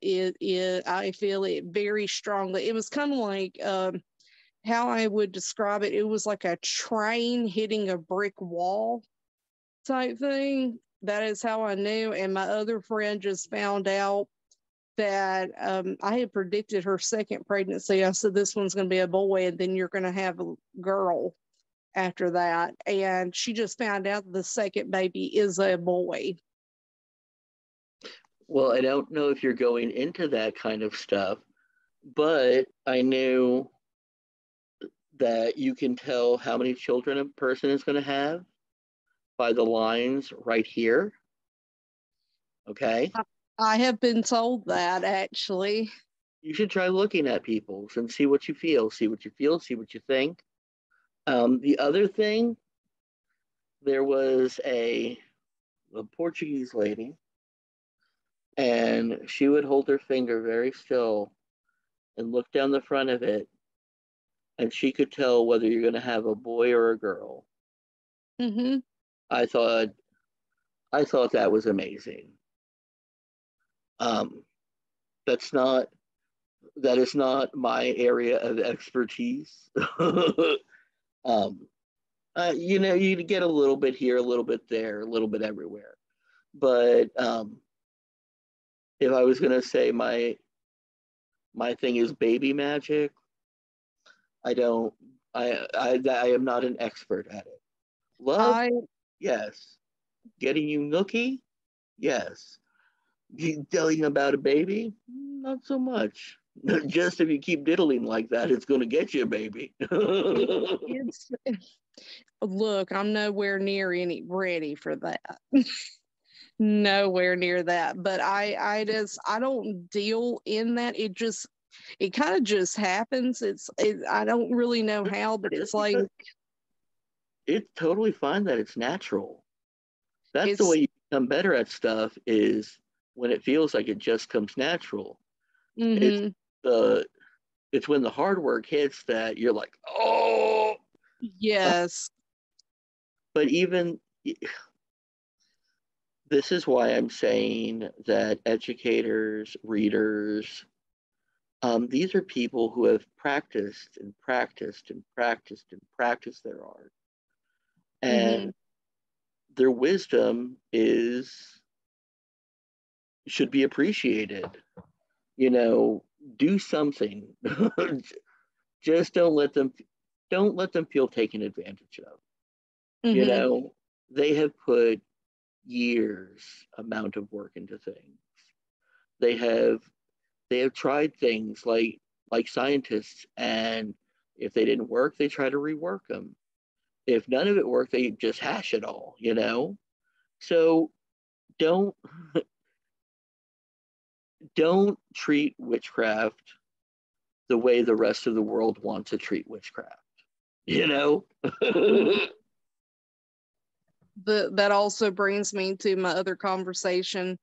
feel it very strongly. It was kind of like how I would describe it. It was like a train hitting a brick wall type thing. That is how I knew. And my other friend just found out that I had predicted her second pregnancy. I said, this one's going to be a boy, and then you're going to have a girl after that. And she just found out the second baby is a boy. Well, I don't know if you're going into that kind of stuff, but I knew that you can tell how many children a person is going to have by the lines right here. Okay. I have been told that, actually. You should try looking at people's and see what you feel, see what you think. The other thing, there was a Portuguese lady, and she would hold her finger very still and look down the front of it, and she could tell whether you're going to have a boy or a girl. Mm-hmm. I thought that was amazing. That is not my area of expertise. You get a little bit here, a little bit there, a little bit everywhere. But if I was going to say my thing is baby magic, I am not an expert at it. Love, yes. Getting you nookie? Yes. Telling about a baby? Not so much. Just if you keep diddling like that, it's going to get you a baby. It's look, I'm nowhere near any ready for that. Nowhere near that. But I don't deal in that. It kind of just happens. I don't really know how, but it's like It's totally fine that it's natural. That's the it's way you become better at stuff is when it feels like it just comes natural. It's mm-hmm. the it's when the hard work hits that you're like, oh. Yes. But even this is why I'm saying that educators, readers, these are people who have practiced and practiced and practiced and practiced their art. Mm-hmm. And their wisdom is should be appreciated. You know, do something. Just don't let them feel taken advantage of. You Mm-hmm. know, they have put years amount of work into things. They have they have tried things like scientists, and if they didn't work, they try to rework them. If none of it worked, they just hash it all, you know? So don't don't treat witchcraft the way the rest of the world wants to treat witchcraft. You know? That also brings me to my other conversation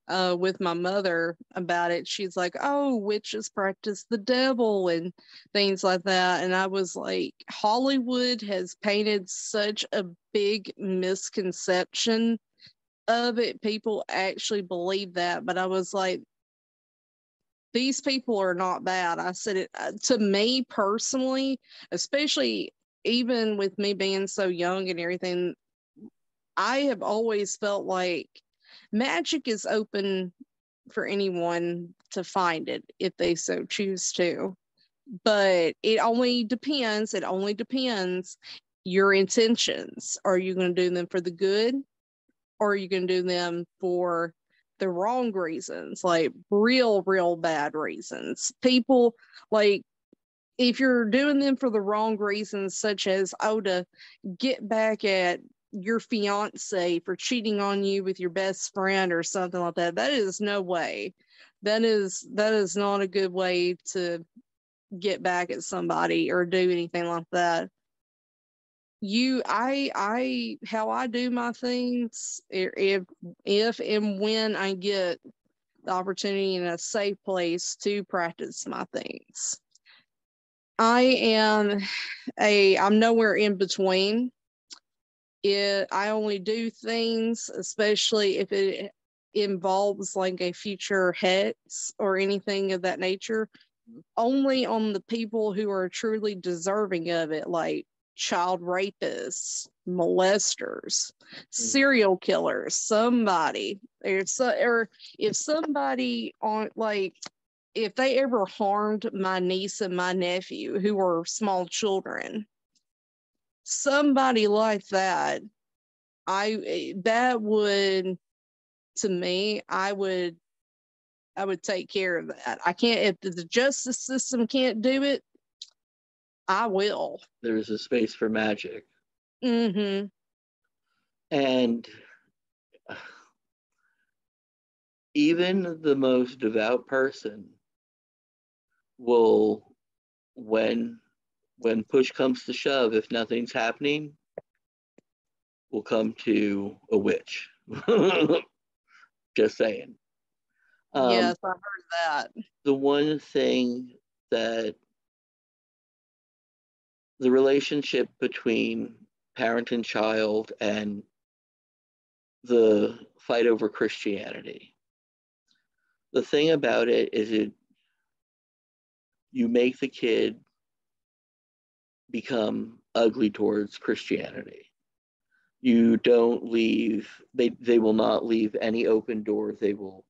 with my mother about it. She's like, "Oh, witches practice the devil and things like that." And I was like, Hollywood has painted such a big misconception of it. People actually believe that, but I was like, these people are not bad. I said it to me personally, especially even with me being so young and everything. I have always felt like magic is open for anyone to find it if they so choose to. But it only depends your intentions. Are you going to do them for the good or are you going to do them for the wrong reasons, like real bad reasons? People like if you're doing them for the wrong reasons, such as, oh, to get back at your fiance for cheating on you with your best friend or something like that, that is no way. That is not a good way to get back at somebody or do anything like that. I how I do my things, if and when I get the opportunity in a safe place to practice my things. I'm nowhere in between. I only do things, especially if it involves like a future hex or anything of that nature, only on the people who are truly deserving of it, like child rapists, molesters, serial killers, somebody, or if somebody on like if they ever harmed my niece and my nephew who were small children, somebody like that, that would, to me, I would take care of that. I can't, if the justice system can't do it, I will. There's a space for magic. Mm-hmm. And even the most devout person will, when push comes to shove, if nothing's happening, will come to a witch. Just saying. Yes, I heard that. The one thing that the relationship between parent and child and the fight over Christianity. The thing about it is you make the kid become ugly towards Christianity. You don't leave, they will not leave any open doors. They will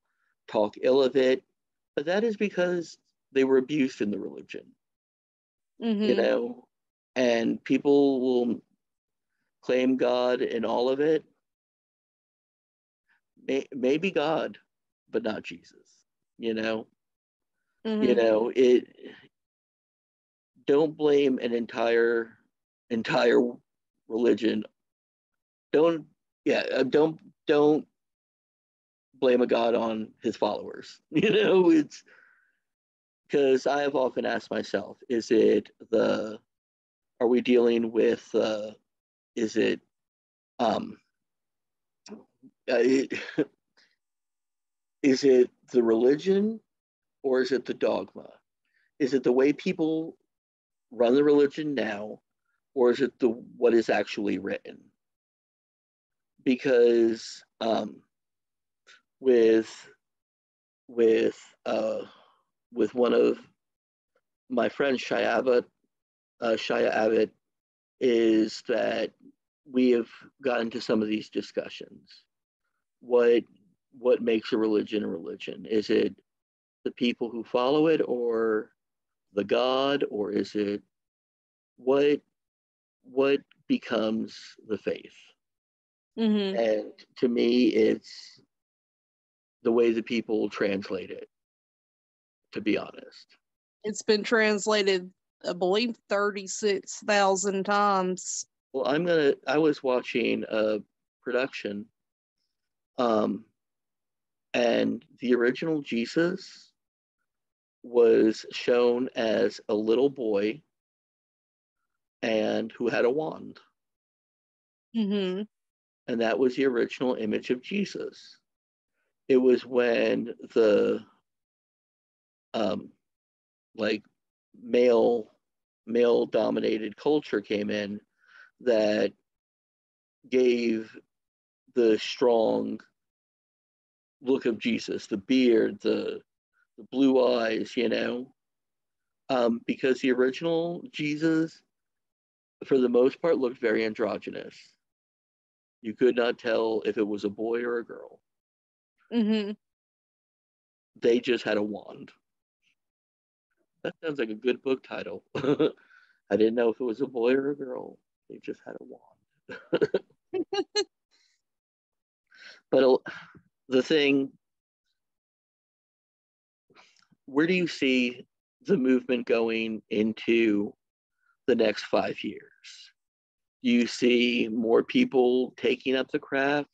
talk ill of it. But that is because they were abused in the religion, you Mm-hmm. know, and people will claim God in all of it. maybe God, but not Jesus. You know, you Mm-hmm. know it. Don't blame an entire religion. Don't yeah. Don't blame a God on his followers. It's because I have often asked myself, is it the are we dealing with is it um it, is it the religion or is it the dogma? Is it the way people run the religion now, or is it the what is actually written? Because with with uh, with one of my friends, Shia Abbott, is that we have gotten to some of these discussions. What what makes a religion a religion? Is it the people who follow it, or the God, or is it what what becomes the faith? Mm-hmm. And to me, it's the way the people translate it, to be honest. It's been translated, I believe, 36,000 times. Well, I was watching a production, um, and the original Jesus was shown as a little boy and who had a wand. Mm-hmm. And that was the original image of Jesus. It was when the um, like male male dominated culture came in that gave the strong look of Jesus, the beard, the blue eyes, because the original Jesus, for the most part, looked very androgynous. You could not tell if it was a boy or a girl. Mm-hmm. They just had a wand. That sounds like a good book title. I didn't know if it was a boy or a girl. They just had a wand. But the thing, where do you see the movement going into the next 5 years? Do you see more people taking up the craft,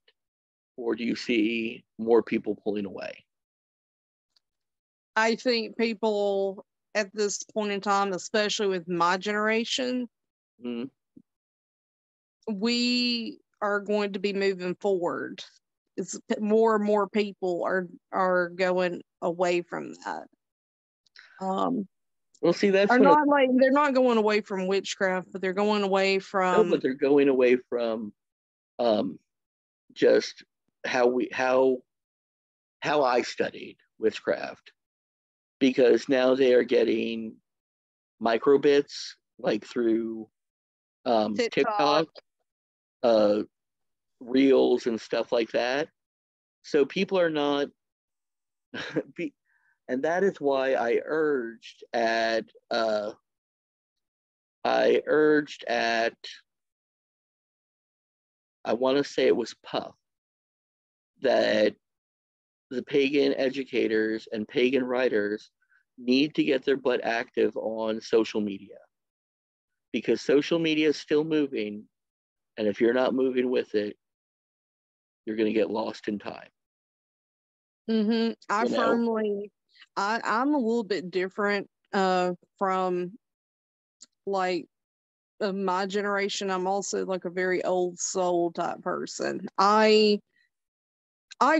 or do you see more people pulling away? I think people at this point in time, especially with my generation, Mm-hmm. we are going to be moving forward. It's more and more people are going away from that. Um, Well, see, that's are one of not like they're not going away from witchcraft, but they're going away no, but from. they're going away from um, just how we how I studied witchcraft, because now they are getting microbits like through TikTok. TikTok, uh, reels, and stuff like that. So people are not, and that is why I urged at I want to say it was Puff that the pagan educators and pagan writers need to get their butt active on social media, because social media is still moving, and if you're not moving with it, you're going to get lost in time. Mm-hmm. You know, I'm a little bit different from like my generation. I'm also like a very old soul type person. I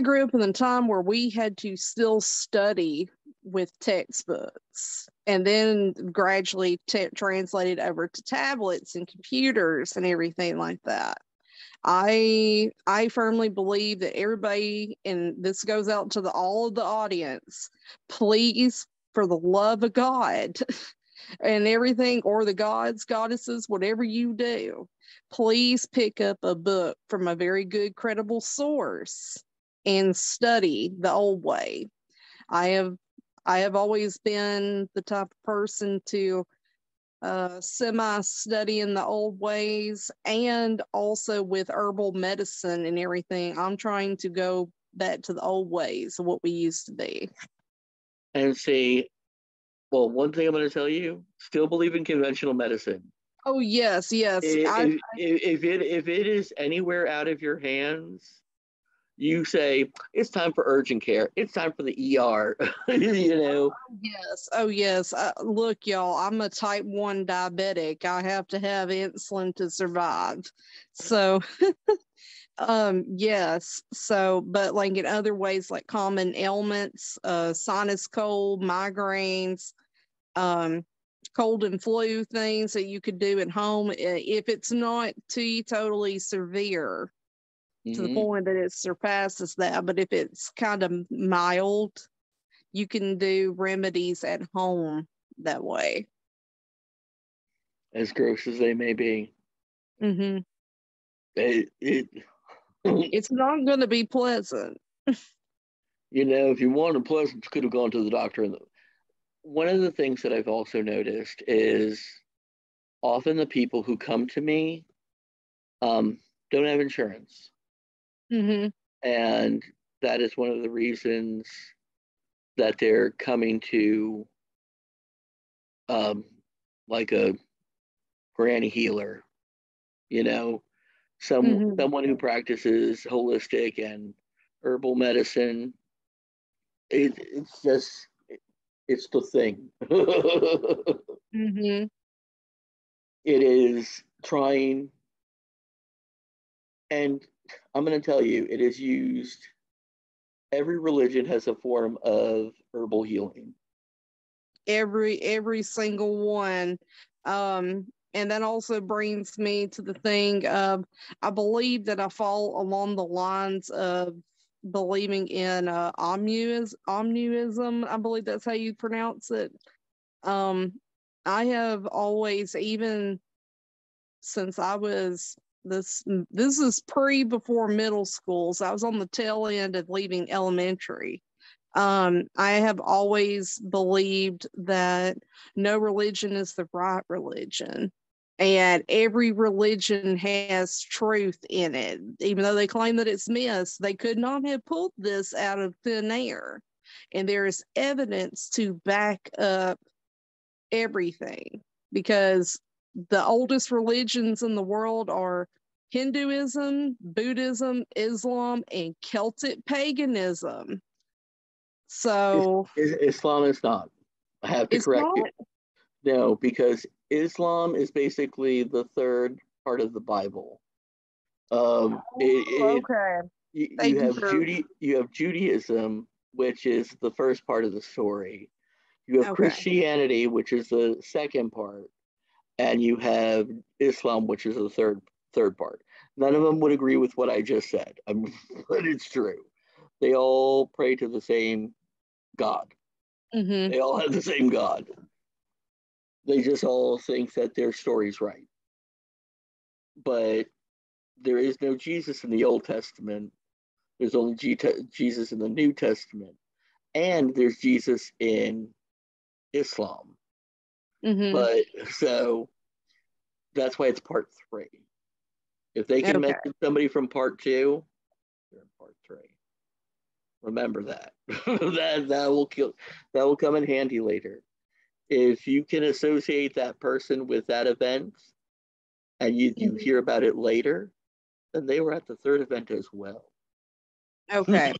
grew up in a time where we had to still study with textbooks and then gradually translated over to tablets and computers and everything like that. I firmly believe that everybody, and this goes out to all of the audience, please, for the love of God and everything, or the gods, goddesses, whatever you do, please pick up a book from a very good, credible source and study the old way. I have I have always been the type of person to semi study in the old ways, and also with herbal medicine and everything. I'm trying to go back to the old ways of what we used to be. And see, well, one thing I'm going to tell you: still believe in conventional medicine. Oh yes, yes. If it is anywhere out of your hands, you say it's time for urgent care. It's time for the ER. You know. Yes. Oh yes. Look, y'all, I'm a type 1 diabetic. I have to have insulin to survive. So yes. So, but like in other ways, like common ailments, sinus cold, migraines, um, cold and flu things that you could do at home, if it's not totally severe to the point that it surpasses that, but if it's kind of mild, you can do remedies at home that way. As gross as they may be. Mm-hmm. It It's not going to be pleasant. you know, if you wanted pleasant, you could have gone to the doctor. And one of the things that I've also noticed is often the people who come to me don't have insurance. Mm-hmm. And that is one of the reasons that they're coming to um, like a granny healer, you know, Mm-hmm. someone who practices holistic and herbal medicine. It's just it's the thing. Mm-hmm. It is trying, and I'm going to tell you, it is used. Every religion has a form of herbal healing. Every single one. And that also brings me to the thing of, I believe that I fall along the lines of believing in omnuism. I believe that's how you pronounce it. um I have always, even since I was, this is before middle school, so I was on the tail end of leaving elementary. I have always believed that no religion is the right religion, and every religion has truth in it. Even though they claim that it's myths, they could not have pulled this out of thin air, and there is evidence to back up everything, because the oldest religions in the world are Hinduism, Buddhism, Islam, and Celtic paganism. So Islam is not. I have to it's correct you. not. No, because Islam is basically the third part of the Bible. Oh, okay. Thank you for. You have Judaism, which is the first part of the story. You have Okay. Christianity, which is the second part, and you have Islam, which is the third part. None of them would agree with what I just said, but it's true. They all pray to the same God. Mm-hmm. They all have the same God. They just all think that their story's right. But there is no Jesus in the Old Testament. There's only Jesus in the New Testament. And there's Jesus in Islam. Mm-hmm. But so that's why it's part three. If they can Okay. mention somebody from part two, they're in part three. Remember that. That will come in handy later. If you can associate that person with that event and you Mhm. hear about it later, then they were at the third event as well. Okay.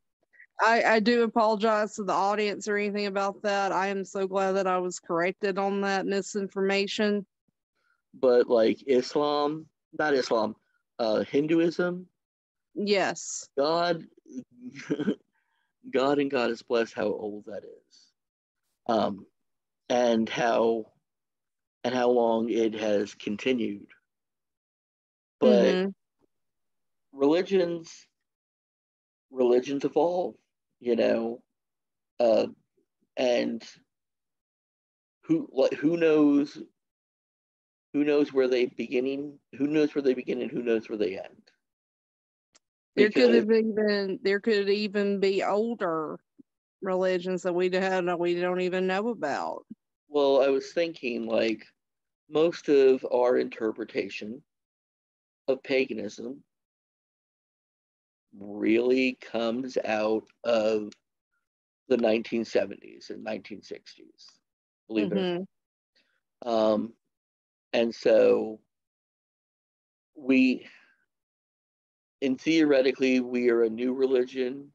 I do apologize to the audience or anything about that. I am so glad that I was corrected on that misinformation. But like Islam, not Islam, Hinduism, Yes. God, God and God is blessed how old that is, um, and how long it has continued. But Mm-hmm. religions religions evolve, you know, uh, and who knows who knows where they begin and who knows where they end. Because There could even be older religions that we don't even know about. well, I was thinking like most of our interpretation of paganism really comes out of the 1970s and 1960s, believe it or Mm-hmm. not. And so we, and theoretically, we are a new religion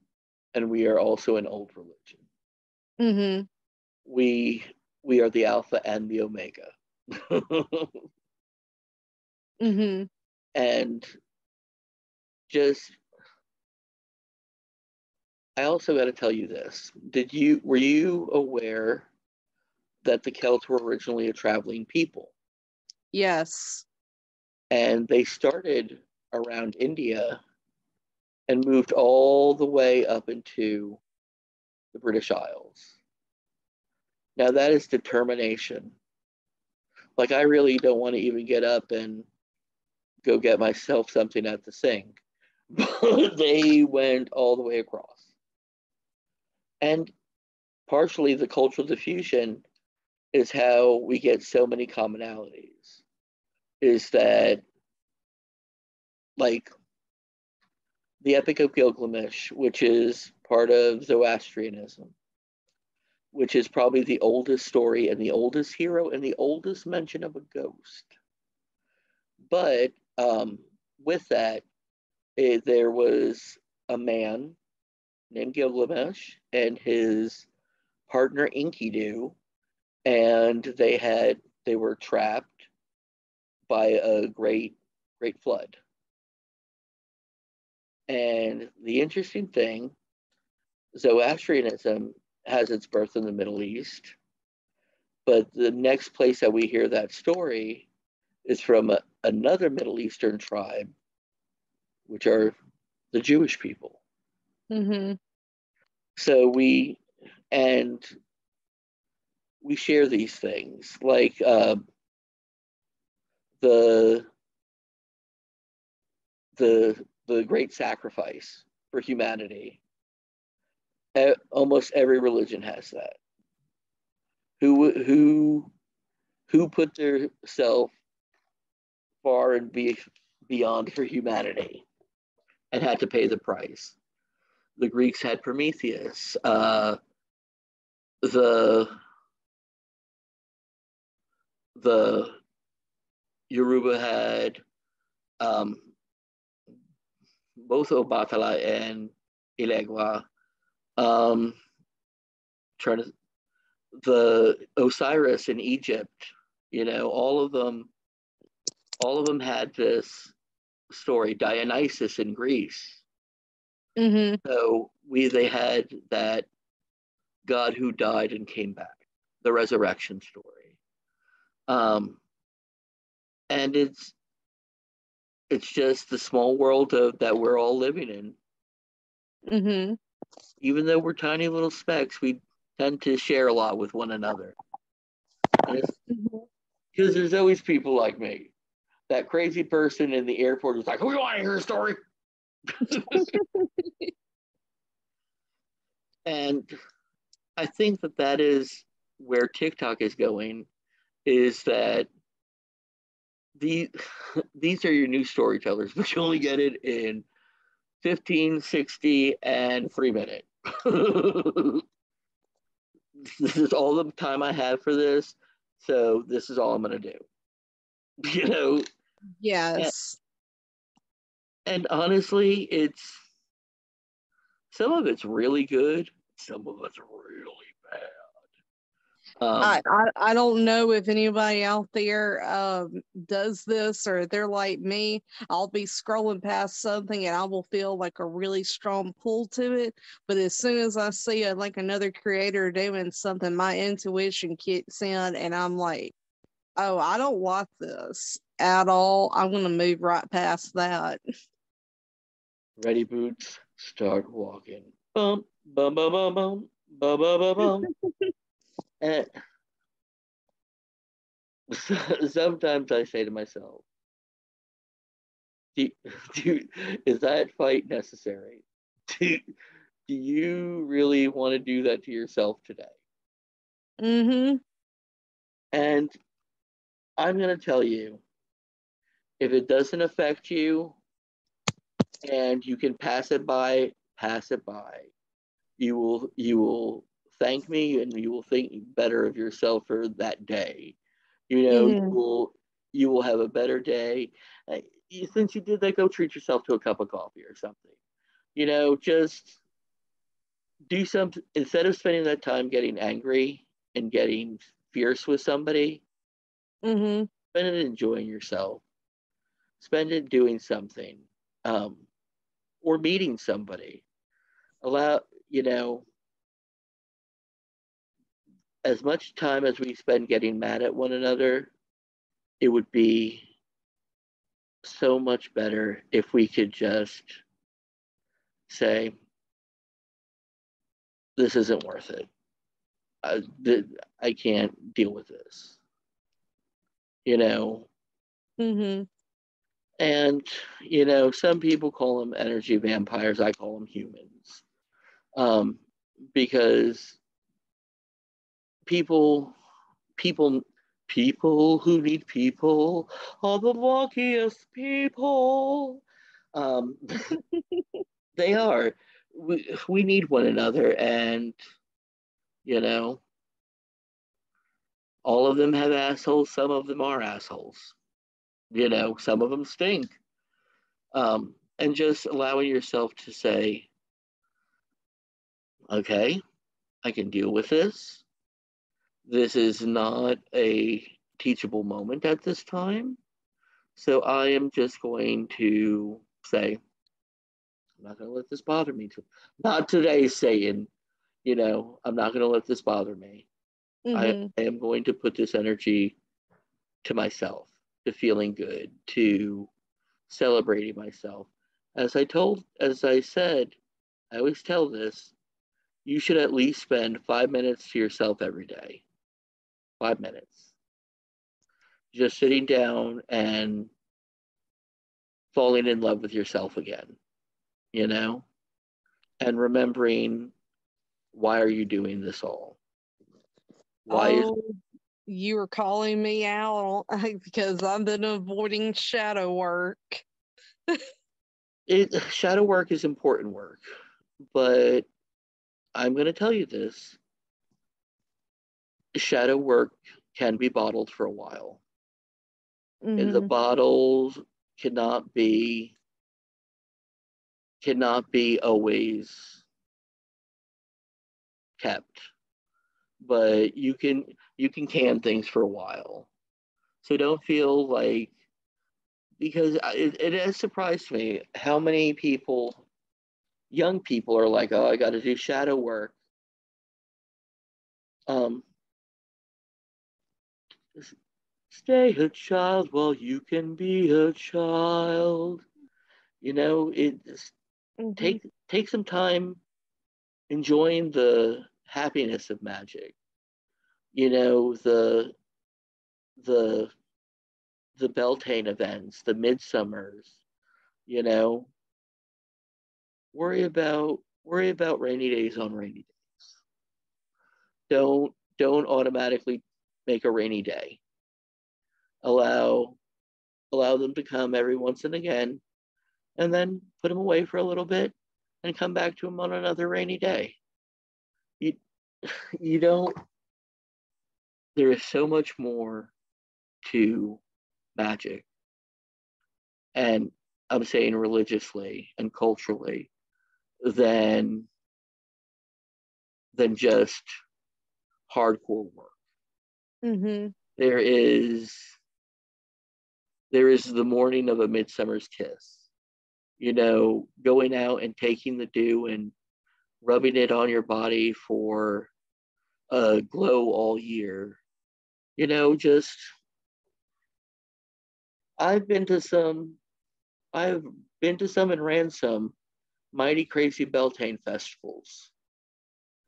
and we are also an old religion. Mm-hmm. We we are the alpha and the omega. Mm-hmm. And just, I also got to tell you this. Were you aware that the Celts were originally a traveling people? Yes. And they started around India and moved all the way up into the British Isles. Now that is determination. Like, I really don't want to even get up and go get myself something at the sink. But they went all the way across. And partially the cultural diffusion is how we get so many commonalities. Is that, like, the Epic of Gilgamesh, which is part of Zoroastrianism, which is probably the oldest story and the oldest hero and the oldest mention of a ghost. But with that, there was a man named Gilgamesh and his partner Enkidu, and they were trapped by a great flood. And the interesting thing, Zoroastrianism has its birth in the Middle East, but the next place that we hear that story is from another Middle Eastern tribe, which are the Jewish people. Mm-hmm. So and we share these things, like the the great sacrifice for humanity. Almost every religion has that. Who who put their self far and beyond for humanity and had to pay the price. The Greeks had Prometheus. The the Yoruba had um, both Obatala and Ilegua. Um, trying to the Osiris in Egypt. All of them had this story. Dionysus in Greece. Mm-hmm. So they had that God who died and came back, the resurrection story. Um, and it's just the small world that we're all living in. Mm-hmm. Even though we're tiny little specks, we tend to share a lot with one another. And it's Mm-hmm. because there's always people like me. That crazy person in the airport who's like, "We want to hear a story." And I think that is where TikTok is going. Is that the these are your new storytellers, but you only get it in 15, 60, and 3 minute. This is all the time I have for this. So this is all I'm going to do. You know, and, Yes. and honestly, some of it's really good, some of it's really bad. I don't know if anybody out there does this or they're like me. I'll be scrolling past something and I will feel like a really strong pull to it. But as soon as I see like another creator doing something, my intuition kicks in and I'm like, oh, I don't want this at all. I'm going to move right past that. Ready, boots, start walking. Bum, bum, bum, bum, bum, bum, bum, bum, bum. And sometimes I say to myself, do, do, is that fight necessary? Do, do you really want to do that to yourself today? Mm-hmm. And I'm going to tell you, if it doesn't affect you, and you can pass it by, pass it by. You will thank me, and you will think better of yourself for that day. You know, Mm-hmm. you will have a better day. Since you did that, go treat yourself to a cup of coffee or something. You know, just do something instead of spending that time getting angry and getting fierce with somebody. Mm-hmm. Spend it enjoying yourself. Spend it doing something, um, or meeting somebody. Allow you know as much time as we spend getting mad at one another. It would be so much better if we could just say, "This isn't worth it. I can't deal with this." You know, Mm-hmm. and some people call them energy vampires. I call them humans, um, because people people people who need people are the luckiest people. um, they are. We need one another, and you know all of them have assholes. Some of them are assholes. Some of them stink. And just allowing yourself to say, okay, I can deal with this. This is not a teachable moment at this time. So I am just going to say, I'm not going to let this bother me. Not today, Satan. I'm not going to let this bother me. I Mm-hmm. am going to put this energy to myself, to feeling good, to celebrating myself. As I said, I always tell this, you should at least spend 5 minutes to yourself every day. 5 minutes. Just sitting down and falling in love with yourself again, you know? And remembering, why are you doing this all? Why is Oh, you were calling me out because I've been avoiding shadow work. it shadow work is important work, but I'm going to tell you this, shadow work can be bottled for a while. And the Mm-hmm. bottles cannot be always kept, but you can can things for a while. So don't feel like, because it has surprised me how many people, young people, are like, oh, I got to do shadow work. Um, Stay a child while you can be a child. It Mm-hmm. take some time enjoying the happiness of magic. The the Beltane events, the Midsummers. You know, worry about rainy days on rainy days. Don't automatically make a rainy day. Allow allow them to come every once and again, and then put them away for a little bit, and come back to them on another rainy day. You you don't. There is so much more to magic, and I'm saying religiously and culturally, than just hardcore work. Mm-hmm. There is the morning of a midsummer's kiss. Going out and taking the dew and rubbing it on your body for a glow all year. Just I've been to some I've been to some and ran some mighty crazy Beltane festivals.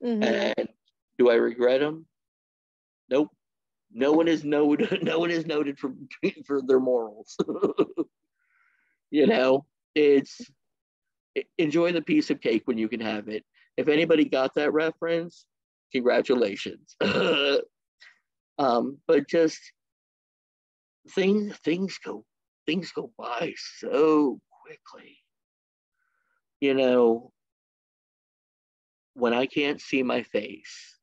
Mm-hmm. And do I regret them? Nope. No one is noted. No one is noted for their morals. you know, it's enjoy the piece of cake when you can have it. If anybody got that reference, congratulations. But just things go by so quickly. You know, when I can't see my face,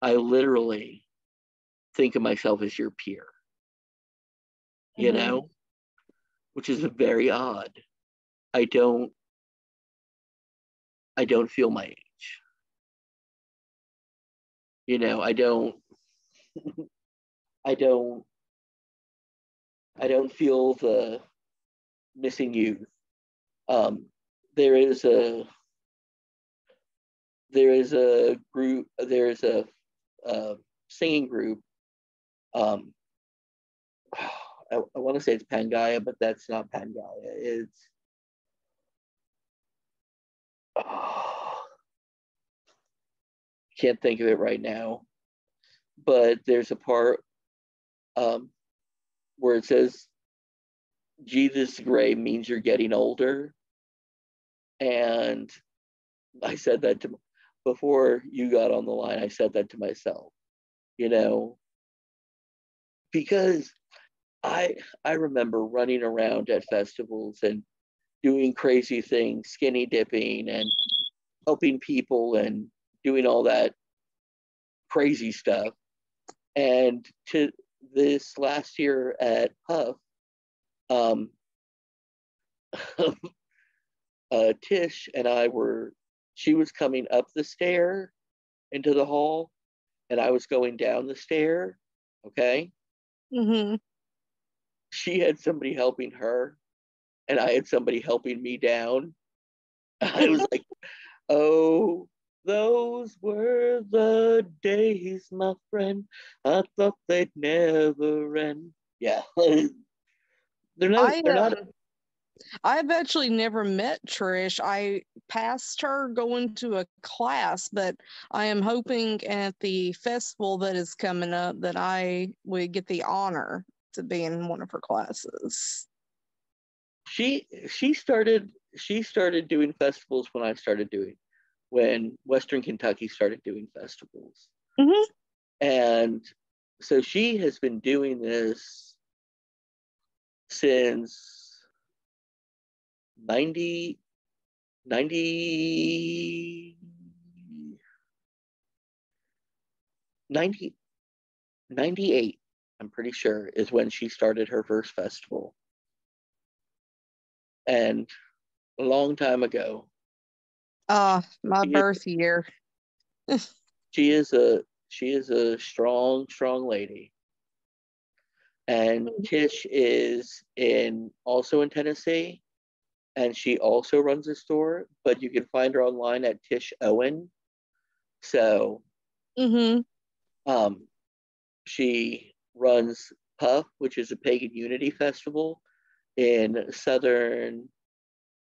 I literally think of myself as your peer, you Mm-hmm. know, which is very odd. I don't I don't feel my age. You know, I don't I don't feel the missing youth. Um, there is a group, there is a singing group. Um, I want to say it's Pangaya, but that's not Pangaya. It's can't think of it right now. But there's a part um, where it says Jesus gray means you're getting older, and I said that to before you got on the line. I said that to myself, you know, because I remember running around at festivals and doing crazy things, skinny dipping and helping people and doing all that crazy stuff. And to this last year at Puff, um, Tish and I were, she was coming up the stair into the hall, and I was going down the stair. Okay. Mm-hmm. She had somebody helping her, and I had somebody helping me down. I was like, oh, those were the days, my friend. I thought they'd never end. Yeah. I They're not. I've actually never met Trish. I passed her going to a class, but I am hoping at the festival that is coming up that I would get the honor to be in one of her classes. She started doing festivals when Western Kentucky started doing festivals. Mm-hmm. And so she has been doing this since 90 90 90 98. I'm pretty sure is when she started her first festival. And a long time ago. My She is, birth year. she is a strong lady. And Tish is in also in Tennessee, and she also runs a store, but you can find her online at Tish Owen. So Mm-hmm. um, she runs Puff, which is a pagan unity festival in southern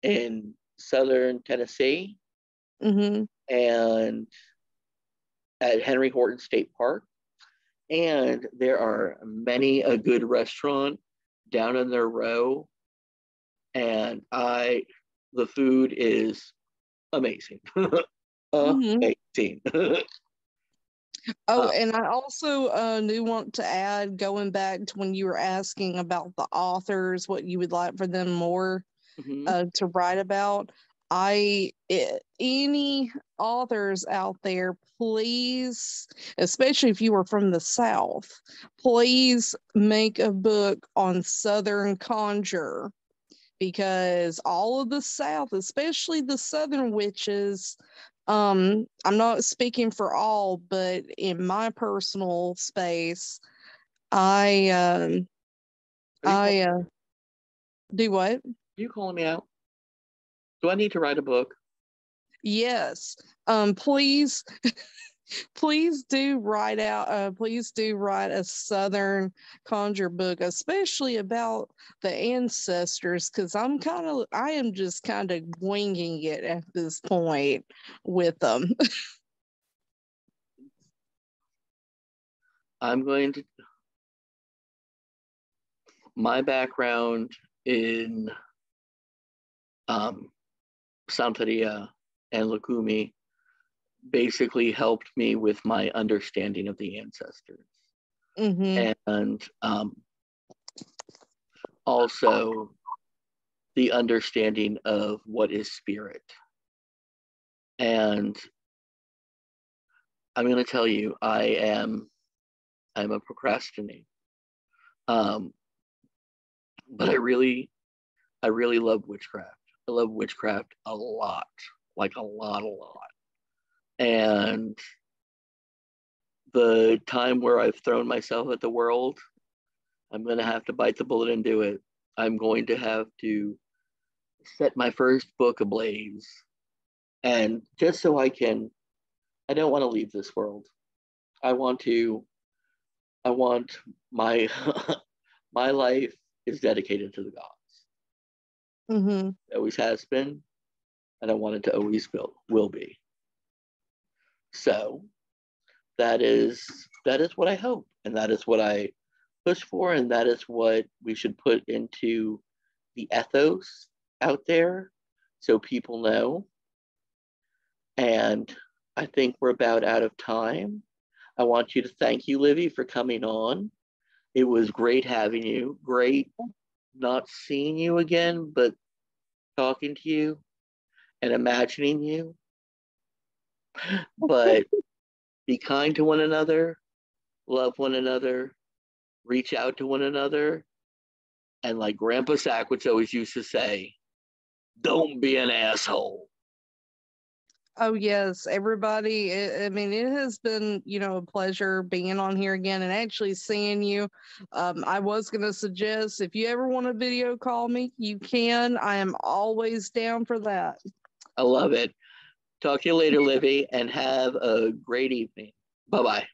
Tennessee, Mm-hmm. and at Henry Horton State Park. And there are many a good restaurant down in their row, and the food is amazing. Mm-hmm. Amazing. Oh, uh, and I also do want to add, going back to when you were asking about the authors, what you would like for them more mhm. to write about. Any authors out there, please, especially if you are from the South, please make a book on Southern conjure, because all of the South, especially the Southern witches, I'm not speaking for all, but in my personal space, I Are you I do what? calling me out? Do I need to write a book? Yes. Please, please do write a Southern conjure book, especially about the ancestors, because I am just kind of winging it at this point with them. I'm going to. My background in um, Santeria and Lukumi basically helped me with my understanding of the ancestors. Mm-hmm. And also the understanding of what is spirit. And I'm going to tell you, I'm a procrastinator. But I really love witchcraft. I love witchcraft a lot, like a lot. And the time where I've thrown myself at the world, I'm going to have to bite the bullet and do it. I'm going to have to set my first book ablaze. And just so I don't want to leave this world. I want my, my life is dedicated to the gods. Mm-hmm. It always has been, and I want it to always will be. So that is what I hope, and that is what I push for, and that is what we should put into the ethos out there so people know. And I think we're about out of time. I want you to thank you, Livie, for coming on. It was great having you. Great not seeing you again, but talking to you and imagining you. But be kind to one another, love one another, reach out to one another, and like Grandpa Sackwitz always used to say, don't be an asshole. Oh, yes, everybody. I mean, it has been, a pleasure being on here again and actually seeing you. I was going to suggest if you ever want to video call me, you can. I am always down for that. I love it. Talk to you later, Livie, and have a great evening. Bye-bye.